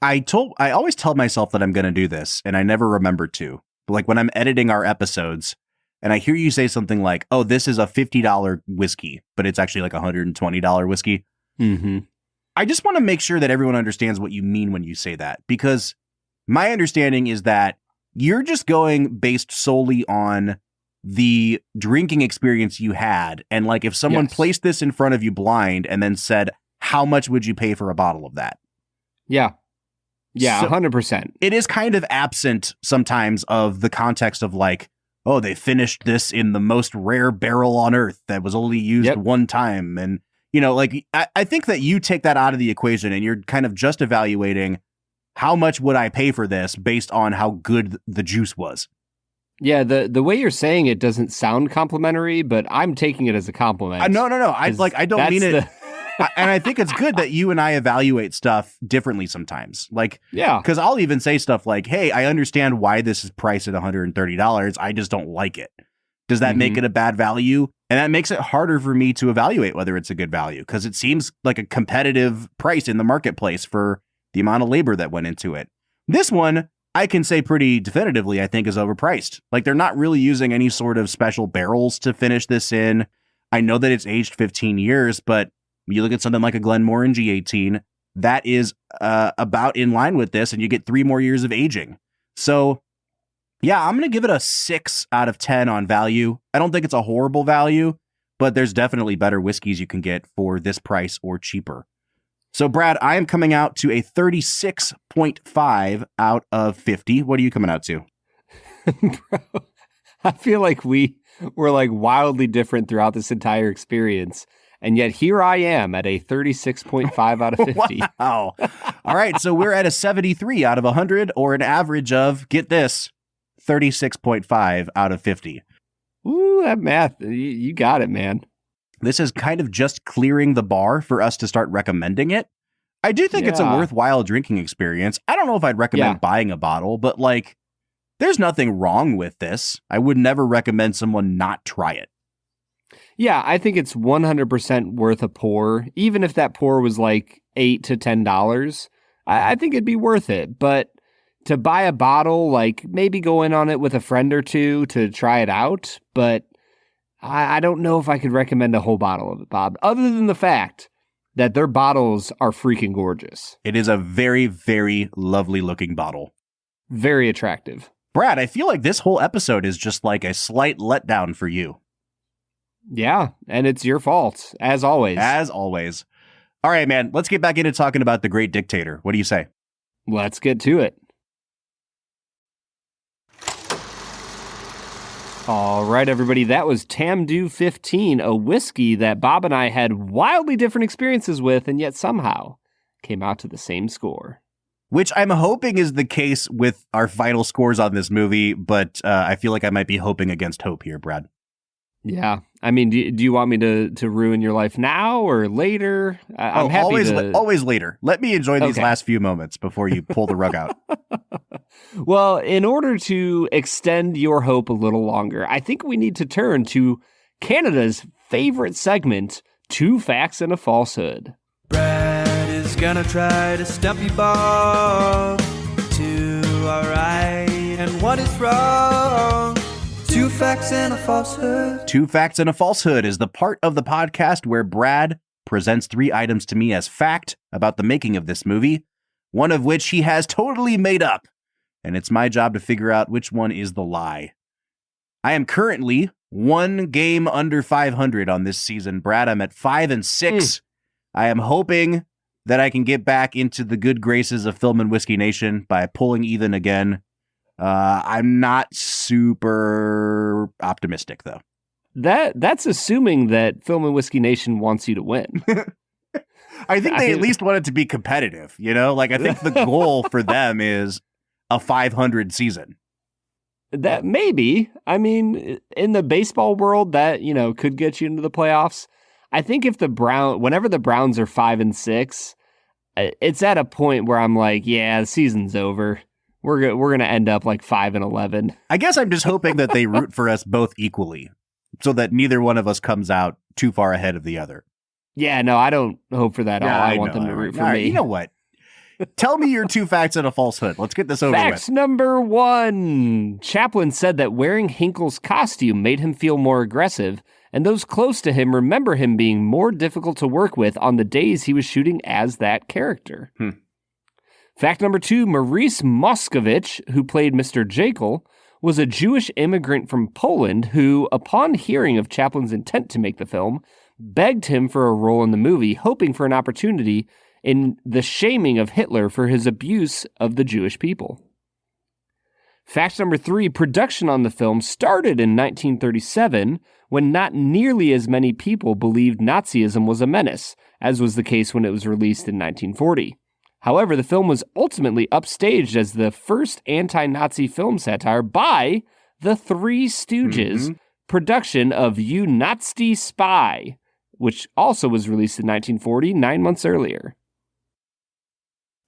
I always tell myself that I'm going to do this, and I never remember to. But like when I'm editing our episodes, and I hear you say something like, "Oh, this is a $50 whiskey," but it's actually like a $120 whiskey. Mm-hmm. I just want to make sure that everyone understands what you mean when you say that, because my understanding is that you're just going based solely on the drinking experience you had, and like if someone placed this in front of you blind and then said, "How much would you pay for a bottle of that?" Yeah. Yeah, 100%. It is kind of absent sometimes of the context of like, oh, they finished this in the most rare barrel on earth that was only used one time. And, you know, like, I think that you take that out of the equation and you're kind of just evaluating how much would I pay for this based on how good the juice was. Yeah, the way you're saying it doesn't sound complimentary, but I'm taking it as a compliment. No. I don't mean it. And I think it's good that you and I evaluate stuff differently sometimes. Like, because I'll even say stuff like, hey, I understand why this is priced at $130. I just don't like it. Does that make it a bad value? And that makes it harder for me to evaluate whether it's a good value because it seems like a competitive price in the marketplace for the amount of labor that went into it. This one, I can say pretty definitively, I think is overpriced. Like they're not really using any sort of special barrels to finish this in. I know that it's aged 15 years, but you look at something like a Glenmorangie 18, that is about in line with this, and you get 3 more years of aging. So, yeah, I'm going to give it a 6 out of 10 on value. I don't think it's a horrible value, but there's definitely better whiskeys you can get for this price or cheaper. So, Brad, I am coming out to a 36.5 out of 50. What are you coming out to? Bro, I feel like we were like wildly different throughout this entire experience. And yet here I am at a 36.5 out of 50. Wow. All right. So we're at a 73 out of 100, or an average of, get this, 36.5 out of 50. Ooh, that math. You got it, man. This is kind of just clearing the bar for us to start recommending it. I do think it's a worthwhile drinking experience. I don't know if I'd recommend buying a bottle, but like, there's nothing wrong with this. I would never recommend someone not try it. Yeah, I think it's 100% worth a pour. Even if that pour was like $8 to $10, I think it'd be worth it. But to buy a bottle, like maybe go in on it with a friend or two to try it out. But I don't know if I could recommend a whole bottle of it, Bob, other than the fact that their bottles are freaking gorgeous. It is a very, very lovely looking bottle. Very attractive. Brad, I feel like this whole episode is just like a slight letdown for you. Yeah, and it's your fault, as always. As always. All right, man, let's get back into talking about The Great Dictator. What do you say? Let's get to it. All right, everybody, that was Tamdhu 15, a whiskey that Bob and I had wildly different experiences with, and yet somehow came out to the same score. Which I'm hoping is the case with our final scores on this movie, but I feel like I might be hoping against hope here, Brad. Yeah. I mean, do you want me to ruin your life now or later? I'm happy always later. Let me enjoy these last few moments before you pull the rug out. Well, in order to extend your hope a little longer, I think we need to turn to Canada's favorite segment, Two Facts and a Falsehood. Brad is gonna try to stump you, Bob. Two are right and one is wrong. Two facts and a falsehood. Two Facts and a Falsehood is the part of the podcast where Brad presents 3 items to me as fact about the making of this movie, one of which he has totally made up, and it's my job to figure out which one is the lie. I am currently 1 game under 500 on this season, Brad. I'm at 5-6. I am hoping that I can get back into the good graces of Film and Whiskey Nation by pulling even again. I'm not super optimistic, though. That's assuming that Film and Whiskey Nation wants you to win. I think they at least want it to be competitive, you know? Like, I think the goal for them is a 500 season. That maybe. I mean, in the baseball world, that, could get you into the playoffs. I think if whenever the Browns are 5-6, it's at a point where I'm like, yeah, the season's over. We're gonna end up like 5-11. I guess I'm just hoping that they root for us both equally, so that neither one of us comes out too far ahead of the other. Yeah, no, I don't hope for that at all. I want them to root for me. You know what? Tell me your 2 facts and a falsehood. Let's get this over with. Facts number 1. Chaplin said that wearing Hinkle's costume made him feel more aggressive, and those close to him remember him being more difficult to work with on the days he was shooting as that character. Fact number 2, Maurice Moscovich, who played Mr. Jekyll, was a Jewish immigrant from Poland who, upon hearing of Chaplin's intent to make the film, begged him for a role in the movie, hoping for an opportunity in the shaming of Hitler for his abuse of the Jewish people. Fact number 3, production on the film started in 1937 when not nearly as many people believed Nazism was a menace, as was the case when it was released in 1940. However, the film was ultimately upstaged as the first anti-Nazi film satire by the Three Stooges production of You Nazi Spy, which also was released in 1940, 9 months earlier.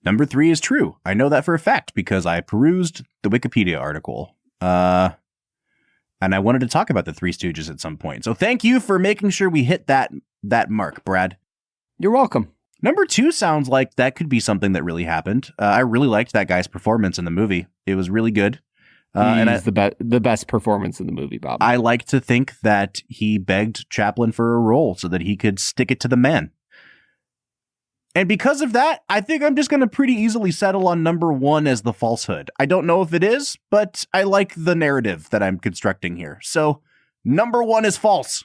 Number 3 is true. I know that for a fact because I perused the Wikipedia article. And I wanted to talk about the Three Stooges at some point. So thank you for making sure we hit that mark, Brad. You're welcome. Number 2 sounds like that could be something that really happened. I really liked that guy's performance in the movie. It was really good. He's the best performance in the movie, Bob. I like to think that he begged Chaplin for a role so that he could stick it to the man. And because of that, I think I'm just going to pretty easily settle on number 1 as the falsehood. I don't know if it is, but I like the narrative that I'm constructing here. So number 1 is false.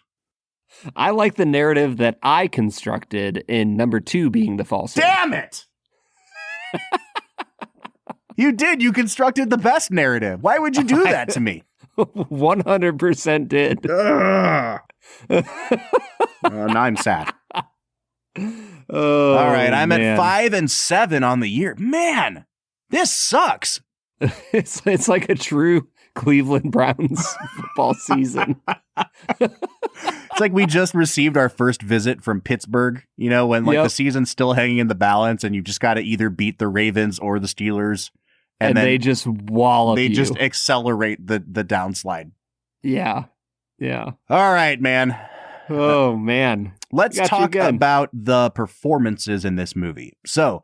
I like the narrative that I constructed in number 2 being the falsehood. Damn it! You did. You constructed the best narrative. Why would you do that to me? 100% did. Now I'm sad. Oh, all right, I'm man. at 5 and 7 on the year. Man, this sucks. It's like a true Cleveland Browns football season. It's like we just received our first visit from Pittsburgh, you know, when the season's still hanging in the balance and you just got to either beat the Ravens or the Steelers. And then they just wallop you. They just accelerate the downslide. Yeah. Yeah. All right, man. Oh, man. Let's talk about the performances in this movie. So,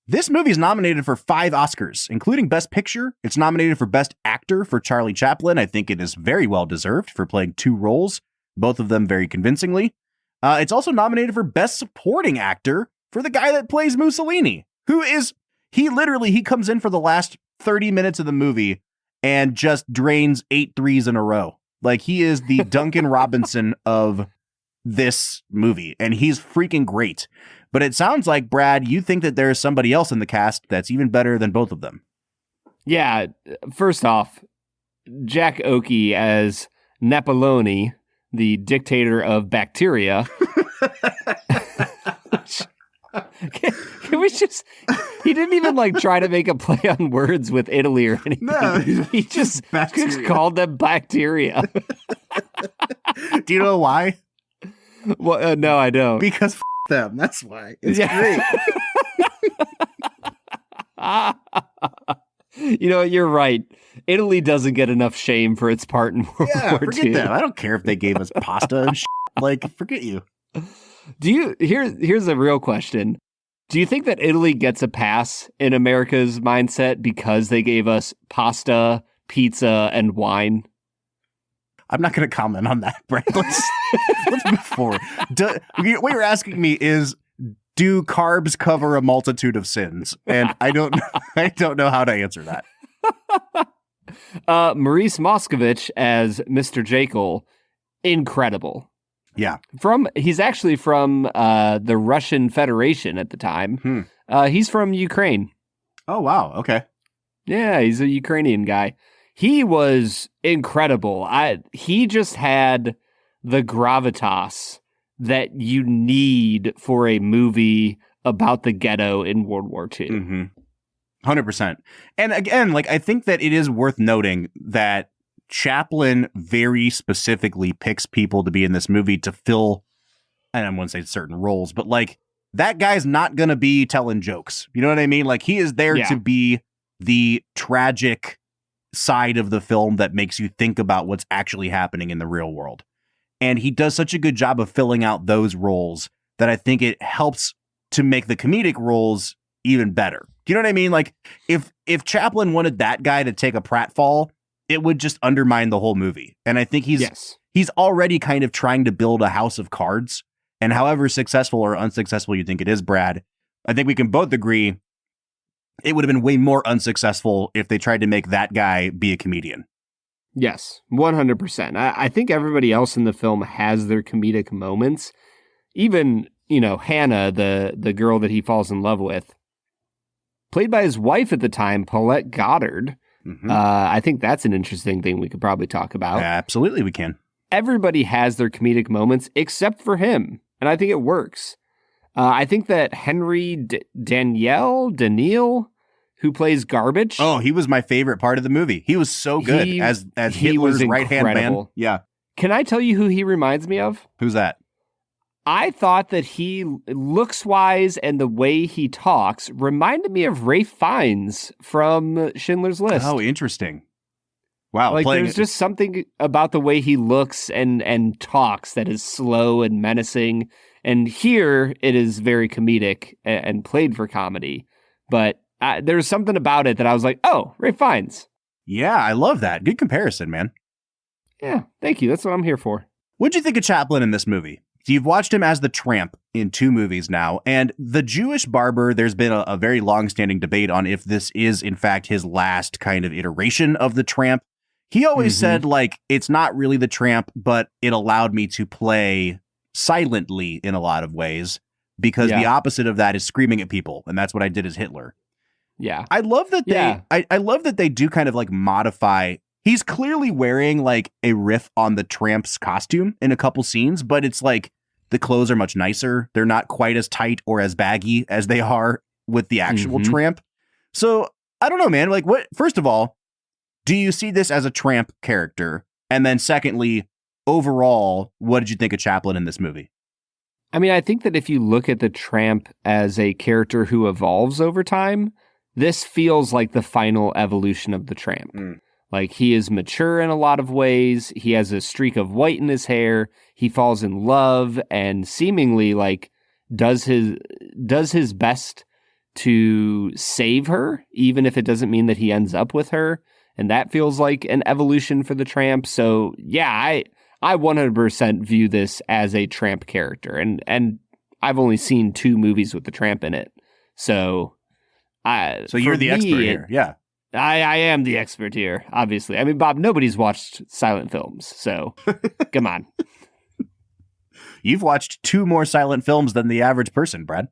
this movie is nominated for 5 Oscars, including Best Picture. It's nominated for Best Actor for Charlie Chaplin. I think it is very well deserved for playing 2 roles, both of them very convincingly. It's also nominated for Best Supporting Actor for the guy that plays Mussolini, who is, he comes in for the last 30 minutes of the movie and just drains 8 threes in a row. Like, he is the Duncan Robinson of this movie, and he's freaking great. But it sounds like, Brad, you think that there's somebody else in the cast that's even better than both of them. Yeah, first off, Jack Oakey as Napoleone, the dictator of bacteria. Can we just... He didn't even try to make a play on words with Italy or anything. No, he just called them bacteria. Do you know why? Well, no, I don't. Because them. That's why. It's great. You know, you're right. Italy doesn't get enough shame for its part in World War II. Forget that. I don't care if they gave us pasta and forget you. Here's a real question. Do you think that Italy gets a pass in America's mindset because they gave us pasta, pizza, and wine? I'm not going to comment on that, Brad. Let's move forward. What you're asking me is, do carbs cover a multitude of sins? And I don't know how to answer that. Maurice Moscovitch as Mr. Jekyll, incredible. Yeah. He's actually from the Russian Federation at the time. He's from Ukraine. Oh, wow. Okay. Yeah, he's a Ukrainian guy. He was incredible. He just had the gravitas that you need for a movie about the ghetto in World War II. Mm-hmm. 100%. And again, I think that it is worth noting that Chaplin very specifically picks people to be in this movie to fill, and I wouldn't say certain roles, but that guy's not going to be telling jokes. You know what I mean? He is there to be the tragic side of the film that makes you think about what's actually happening in the real world. And he does such a good job of filling out those roles that I think it helps to make the comedic roles even better. Do you know what I mean? If Chaplin wanted that guy to take a pratfall, it would just undermine the whole movie. And I think he's already kind of trying to build a house of cards. And however successful or unsuccessful you think it is, Brad, I think we can both agree it would have been way more unsuccessful if they tried to make that guy be a comedian. Yes, 100%. I think everybody else in the film has their comedic moments. Even, Hannah, the girl that he falls in love with, played by his wife at the time, Paulette Goddard. Mm-hmm. I think that's an interesting thing we could probably talk about. Absolutely, we can. Everybody has their comedic moments except for him, and I think it works. I think that Henry Daniel, who plays Garbage. Oh, he was my favorite part of the movie. He was so good as Hitler's right-hand man. Yeah. Can I tell you who he reminds me of? Who's that? I thought that he, looks-wise and the way he talks, reminded me of Ralph Fiennes from Schindler's List. Oh, interesting. Wow. There's just something about the way he looks and talks that is slow and menacing. And here it is very comedic and played for comedy. But there's something about it that I was like, oh, Ralph Fiennes. Yeah, I love that. Good comparison, man. Yeah, thank you. That's what I'm here for. What'd you think of Chaplin in this movie? So you've watched him as the tramp in 2 movies now, and the Jewish barber, there's been a very long-standing debate on if this is, in fact, his last kind of iteration of the tramp. He always said, like, it's not really the tramp, but it allowed me to play silently in a lot of ways, because the opposite of that is screaming at people. And that's what I did as Hitler. Yeah. I love that I love that they do kind of like modify. He's clearly wearing like a riff on the tramp's costume in a couple scenes, but it's like the clothes are much nicer. They're not quite as tight or as baggy as they are with the actual tramp. So I don't know, man. Like, what? First of all, do you see this as a tramp character? And then secondly, overall, what did you think of Chaplin in this movie? I mean, I think that if you look at the tramp as a character who evolves over time, this feels like the final evolution of the tramp. Like, he is mature in a lot of ways. He has a streak of white in his hair. He falls in love and seemingly like does his best to save her, even if it doesn't mean that he ends up with her. And that feels like an evolution for the tramp. So yeah, I 100% view this as a tramp character. And I've only seen 2 movies with the tramp in it. So you're the expert here. Yeah. I am the expert here, obviously. I mean, Bob, nobody's watched silent films, so come on. You've watched 2 more silent films than the average person, Brad.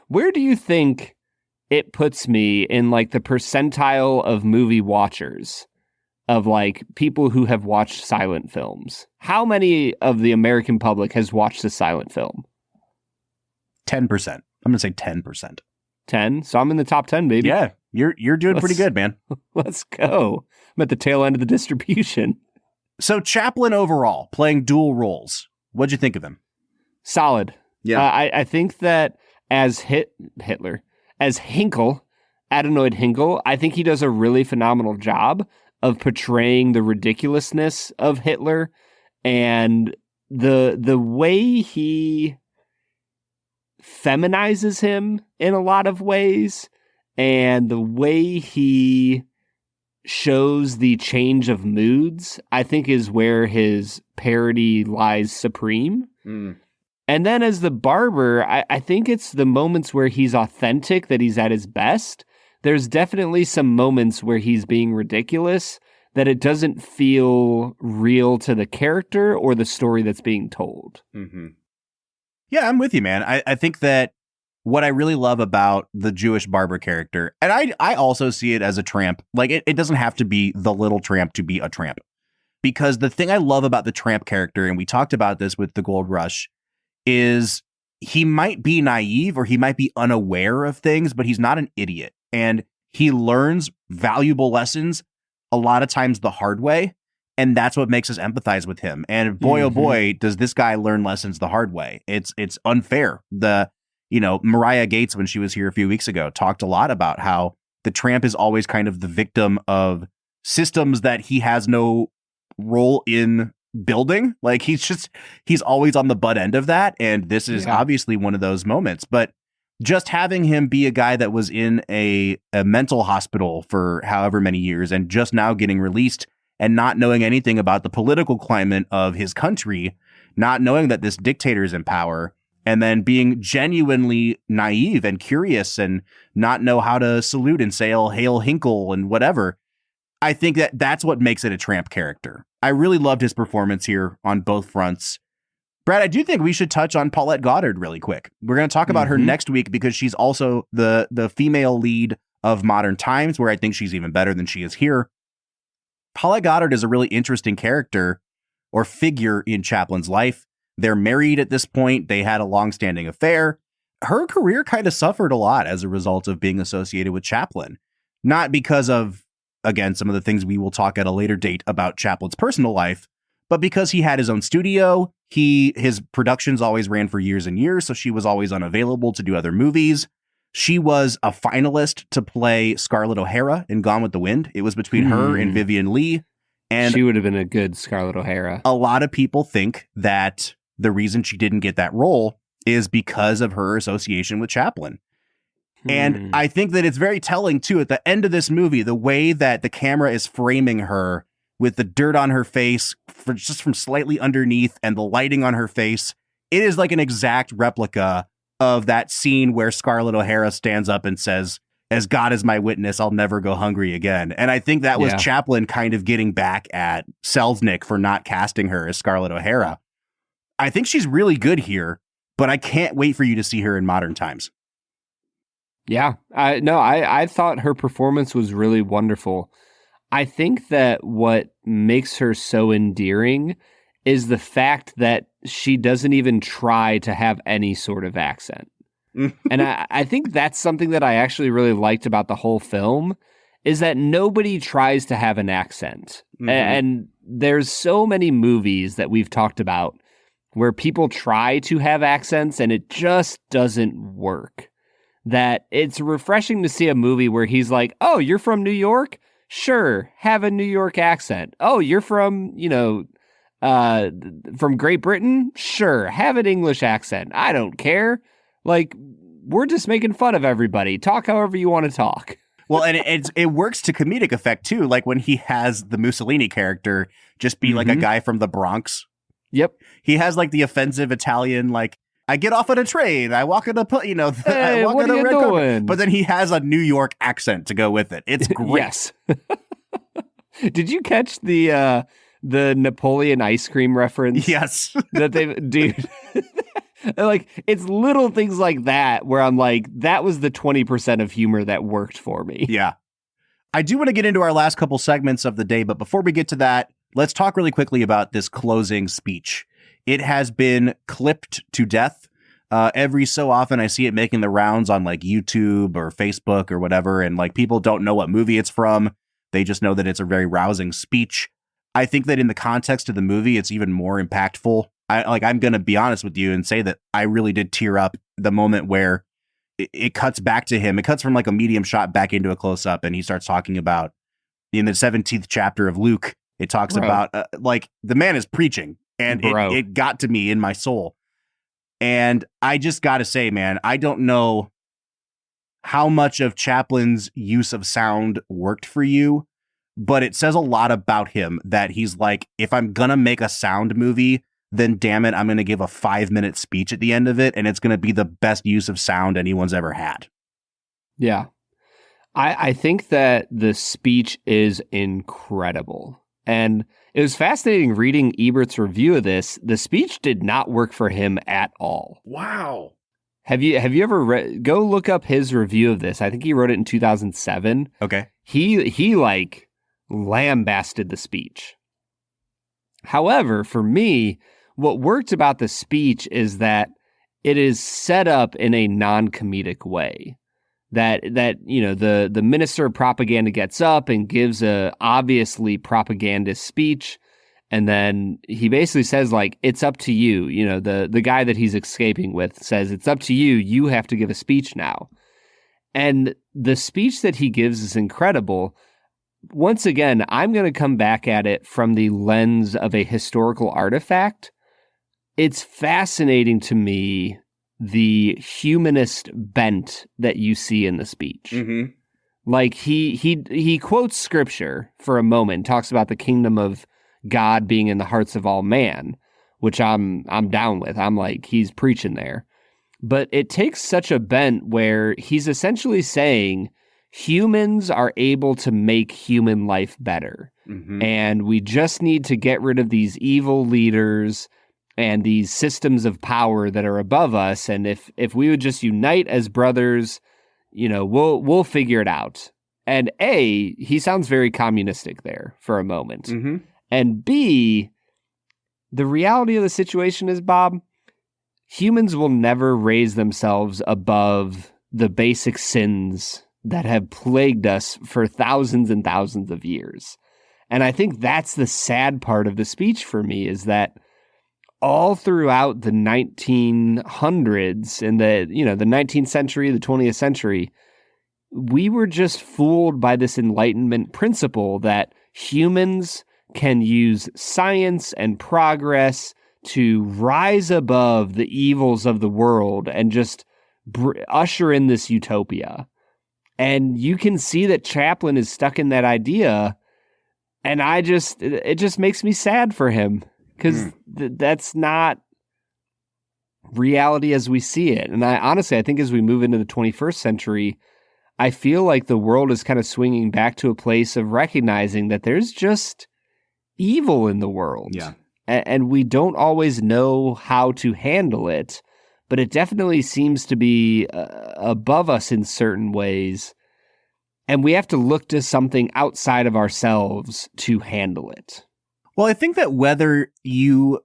Where do you think it puts me in like the percentile of movie watchers, of like people who have watched silent films? How many of the American public has watched a silent film? 10%. I'm going to say 10%. 10? So I'm in the top 10, baby. Yeah, you're doing pretty good, man. Let's go. I'm at the tail end of the distribution. So Chaplin overall, playing dual roles. What'd you think of him? Solid. Yeah. I think that as Hitler, as Hinkle, Adenoid Hinkle, I think he does a really phenomenal job of portraying the ridiculousness of Hitler, and the way he feminizes him in a lot of ways, and the way he shows the change of moods, I think is where his parody lies supreme. And then as the barber, I think it's the moments where he's authentic that he's at his best. There's definitely some moments where he's being ridiculous that it doesn't feel real to the character or the story that's being told. Yeah, I'm with you, man. I think that what I really love about the Jewish barber character, and I also see it as a tramp, like it doesn't have to be the little tramp to be a tramp. Because the thing I love about the tramp character, and we talked about this with the Gold Rush, is he might be naive or he might be unaware of things, but he's not an idiot. And he learns valuable lessons a lot of times the hard way. And that's what makes us empathize with him. And boy, oh boy, does this guy learn lessons the hard way. It's unfair. Mariah Gates, when she was here a few weeks ago, talked a lot about how the tramp is always kind of the victim of systems that he has no role in building. Like he's always on the butt end of that. And this is obviously one of those moments. But just having him be a guy that was in a mental hospital for however many years and just now getting released and not knowing anything about the political climate of his country, not knowing that this dictator is in power, and then being genuinely naive and curious and not know how to salute and say, "Oh, Hail Hinkle," and whatever. I think that's what makes it a tramp character. I really loved his performance here on both fronts. Brad, I do think we should touch on Paulette Goddard really quick. We're going to talk about her next week because she's also the female lead of Modern Times, where I think she's even better than she is here. Paulette Goddard is a really interesting character or figure in Chaplin's life. They're married at this point. They had a long-standing affair. Her career kind of suffered a lot as a result of being associated with Chaplin. Not because of, again, some of the things we will talk at a later date about Chaplin's personal life, but because he had his own studio. His productions always ran for years and years, so she was always unavailable to do other movies. She was a finalist to play Scarlett O'Hara in Gone with the Wind. It was between her and Vivian Leigh. And she would have been a good Scarlett O'Hara. A lot of people think that the reason she didn't get that role is because of her association with Chaplin. And I think that it's very telling, too, at the end of this movie, the way that the camera is framing her with the dirt on her face just from slightly underneath and the lighting on her face. It is like an exact replica of that scene where Scarlett O'Hara stands up and says, as God is my witness, I'll never go hungry again. And I think that was Chaplin kind of getting back at Selznick for not casting her as Scarlett O'Hara. I think she's really good here, but I can't wait for you to see her in modern times. Yeah, I thought her performance was really wonderful. I think that what makes her so endearing is the fact that she doesn't even try to have any sort of accent. And I think that's something that I actually really liked about the whole film, is that nobody tries to have an accent. Mm-hmm. And there's so many movies that we've talked about where people try to have accents and it just doesn't work. That it's refreshing to see a movie where he's like, oh, you're from New York? Sure, have a New York accent. Oh, you're from, from Great Britain? Sure, have an English accent. I don't care. Like, we're just making fun of everybody. Talk however you want to talk. Well, and it works to comedic effect, too. Like when he has the Mussolini character just be like a guy from the Bronx. Yep. He has like the offensive Italian, like, I get off on a train, I walk in a, hey, I walk what in are a you red doing? carpet. But then he has a New York accent to go with it. It's great. Yes. Did you catch the Napoleon ice cream reference? Yes. Dude. Like, it's little things like that where I'm like, that was the 20% of humor that worked for me. Yeah. I do want to get into our last couple segments of the day, but before we get to that, let's talk really quickly about this closing speech. It has been clipped to death. Every so often I see it making the rounds on like YouTube or Facebook or whatever, and like people don't know what movie it's from. They just know that it's a very rousing speech. I think that in the context of the movie, it's even more impactful. I'm going to be honest with you and say that I really did tear up the moment where it cuts back to him. It cuts from like a medium shot back into a close up, and he starts talking about in the 17th chapter of Luke. It talks about like the man is preaching, and it got to me in my soul. And I just got to say, man, I don't know how much of Chaplin's use of sound worked for you, but it says a lot about him that he's like, if I'm going to make a sound movie, then damn it, I'm going to give a 5-minute speech at the end of it, and it's going to be the best use of sound anyone's ever had. Yeah. I think that the speech is incredible. And it was fascinating reading Ebert's review of this. The speech did not work for him at all. Wow. Have you ever go look up his review of this? I think he wrote it in 2007. Okay. He like lambasted the speech. However, for me, what worked about the speech is that it is set up in a non-comedic way. That the minister of propaganda gets up and gives a obviously propagandist speech, and then he basically says like, it's up to you. The guy that he's escaping with says, it's up to you. You have to give a speech now. And the speech that he gives is incredible. Once again, I'm going to come back at it from the lens of a historical artifact. It's fascinating to me the humanist bent that you see in the speech. Mm-hmm. Like he quotes scripture for a moment, talks about the kingdom of God being in the hearts of all man, which I'm down with. I'm like, he's preaching there. But it takes such a bent where he's essentially saying humans are able to make human life better. Mm-hmm. And we just need to get rid of these evil leaders and these systems of power that are above us. And if we would just unite as brothers, we'll figure it out. And A, he sounds very communistic there for a moment. Mm-hmm. And B, the reality of the situation is, Bob, humans will never raise themselves above the basic sins that have plagued us for thousands and thousands of years. And I think that's the sad part of the speech for me, is that all throughout the 1900s and the 19th century, the 20th century, we were just fooled by this Enlightenment principle that humans can use science and progress to rise above the evils of the world and just usher in this utopia. And you can see that Chaplin is stuck in that idea, and it just makes me sad for him. Because that's not reality as we see it. And I think as we move into the 21st century, I feel like the world is kind of swinging back to a place of recognizing that there's just evil in the world. Yeah. And we don't always know how to handle it, but it definitely seems to be above us in certain ways. And we have to look to something outside of ourselves to handle it. Well, I think that whether you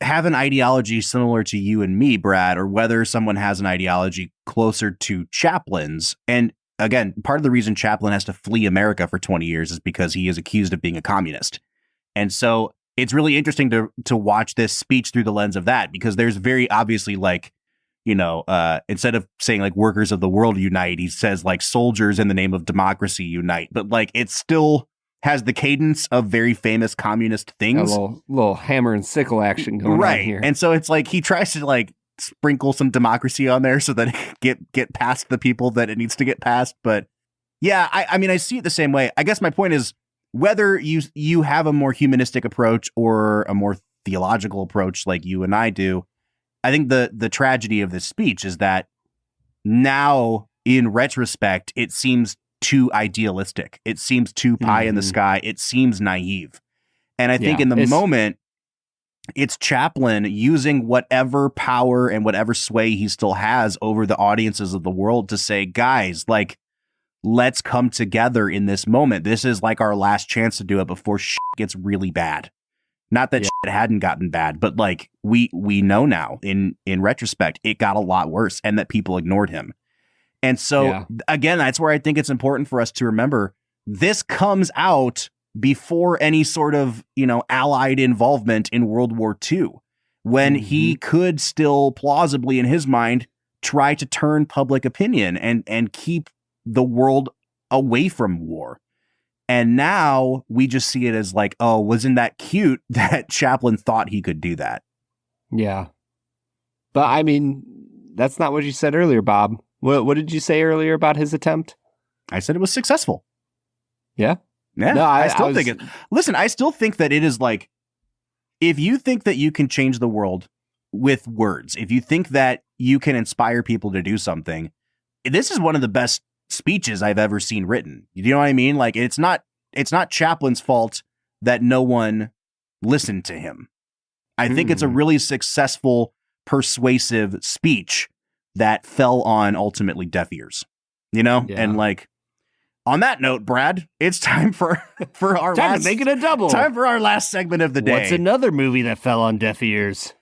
have an ideology similar to you and me, Brad, or whether someone has an ideology closer to Chaplin's, and again, part of the reason Chaplin has to flee America for 20 years is because he is accused of being a communist. And so it's really interesting to watch this speech through the lens of that, because there's very obviously like, you know, instead of saying like workers of the world unite, he says like soldiers in the name of democracy unite. But like it still has the cadence of very famous communist things. A little hammer and sickle action going on here. And so it's like he tries to like sprinkle some democracy on there so that it get past the people that it needs to get past. But yeah, I mean, I see it the same way. I guess my point is, whether you have a more humanistic approach or a more theological approach like you and I do, I think the tragedy of this speech is that now, in retrospect, it seems too idealistic. It seems too pie in the sky. It seems naive. And I think in the moment, it's Chaplin using whatever power and whatever sway he still has over the audiences of the world to say, guys, like, let's come together in this moment. This is like our last chance to do it before shit gets really bad. Not that shit hadn't gotten bad, but like we know now in retrospect, it got a lot worse and that people ignored him. And so again, that's where I think it's important for us to remember this comes out before any sort of, you know, Allied involvement in World War II, when he could still plausibly in his mind try to turn public opinion and keep the world away from war. And now we just see it as like, oh, wasn't that cute that Chaplin thought he could do that? Yeah. But I mean, that's not what you said earlier, Bob. What did you say earlier about his attempt? I said it was successful. Yeah. Yeah. No, I still think it. Listen, I still think that it is like, if you think that you can change the world with words, if you think that you can inspire people to do something, this is one of the best speeches I've ever seen written. You know what I mean? Like it's not Chaplin's fault that no one listened to him. I think it's a really successful, persuasive speech that fell on ultimately deaf ears, you know? Yeah. And like, on that note, Brad, it's time for our time to make it a double. Time for our last segment of the day. What's another movie that fell on deaf ears?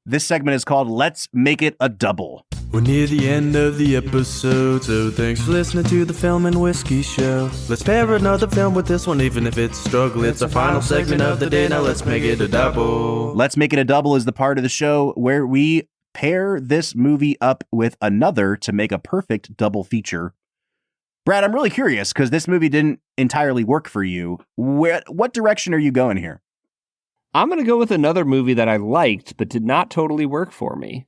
This segment is called Let's Make It a Double. We're near the end of the episode, so thanks for listening to the Film and Whiskey Show. Let's pair another film with this one, even if it's a struggle. It's our final segment of the day, now let's make it a double. Let's Make It a Double is the part of the show where we pair this movie up with another to make a perfect double feature. Brad, I'm really curious, because this movie didn't entirely work for you. What direction are you going here? I'm going to go with another movie that I liked, but did not totally work for me.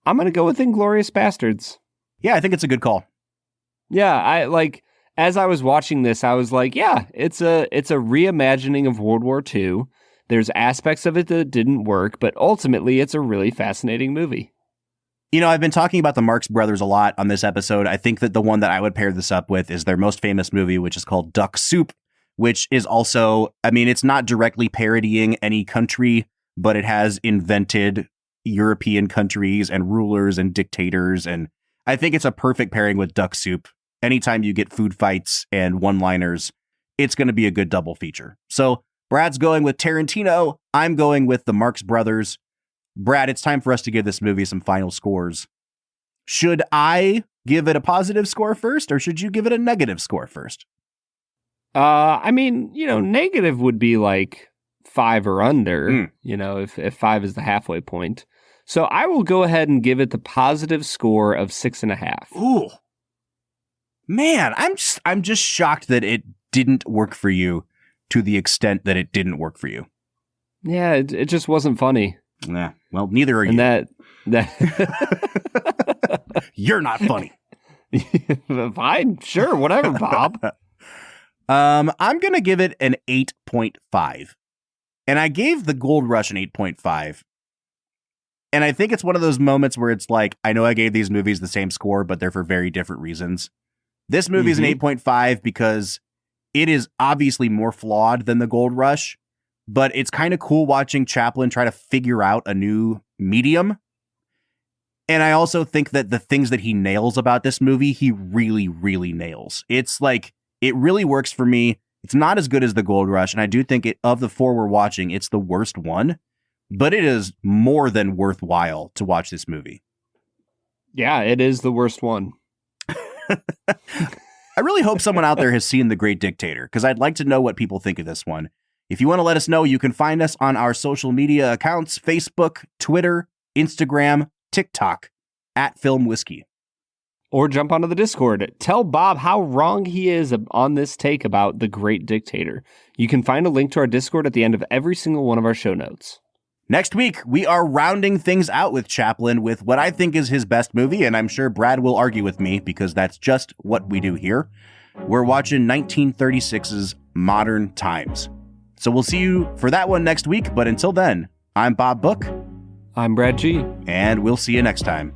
I'm going to go with Inglourious Bastards. Yeah, I think it's a good call. Yeah, I like, as I was watching this, I was like, yeah, it's a reimagining of World War II. There's aspects of it that didn't work, but ultimately it's a really fascinating movie. You know, I've been talking about the Marx Brothers a lot on this episode. I think that the one that I would pair this up with is their most famous movie, which is called Duck Soup, which is also, I mean, it's not directly parodying any country, but it has invented European countries and rulers and dictators. And I think it's a perfect pairing with Duck Soup. Anytime you get food fights and one-liners, it's going to be a good double feature. So Brad's going with Tarantino. I'm going with the Marx Brothers. Brad, it's time for us to give this movie some final scores. Should I give it a positive score first, or should you give it a negative score first? I mean, you know, negative would be like 5 or under, you know, if 5 is the halfway point. So I will go ahead and give it the positive score of 6.5. Ooh, man, I'm just shocked that it didn't work for you to the extent that it didn't work for you. Yeah, it just wasn't funny. Nah, well, neither are you. And that you're not funny. Fine, sure, whatever, Bob. I'm gonna give it an 8.5, and I gave The Gold Rush an 8.5. And I think it's one of those moments where it's like, I know I gave these movies the same score, but they're for very different reasons. This movie is an 8.5 because it is obviously more flawed than The Gold Rush, but it's kind of cool watching Chaplin try to figure out a new medium. And I also think that the things that he nails about this movie, he really, really nails. It's like, it really works for me. It's not as good as The Gold Rush, and I do think of the four we're watching, it's the worst one, but it is more than worthwhile to watch this movie. Yeah, it is the worst one. I really hope someone out there has seen The Great Dictator, because I'd like to know what people think of this one. If you want to let us know, you can find us on our social media accounts, Facebook, Twitter, Instagram, TikTok, @FilmWhiskey. Or jump onto the Discord. Tell Bob how wrong he is on this take about The Great Dictator. You can find a link to our Discord at the end of every single one of our show notes. Next week, we are rounding things out with Chaplin with what I think is his best movie, and I'm sure Brad will argue with me because that's just what we do here. We're watching 1936's Modern Times. So we'll see you for that one next week, but until then, I'm Bob Book. I'm Brad G. And we'll see you next time.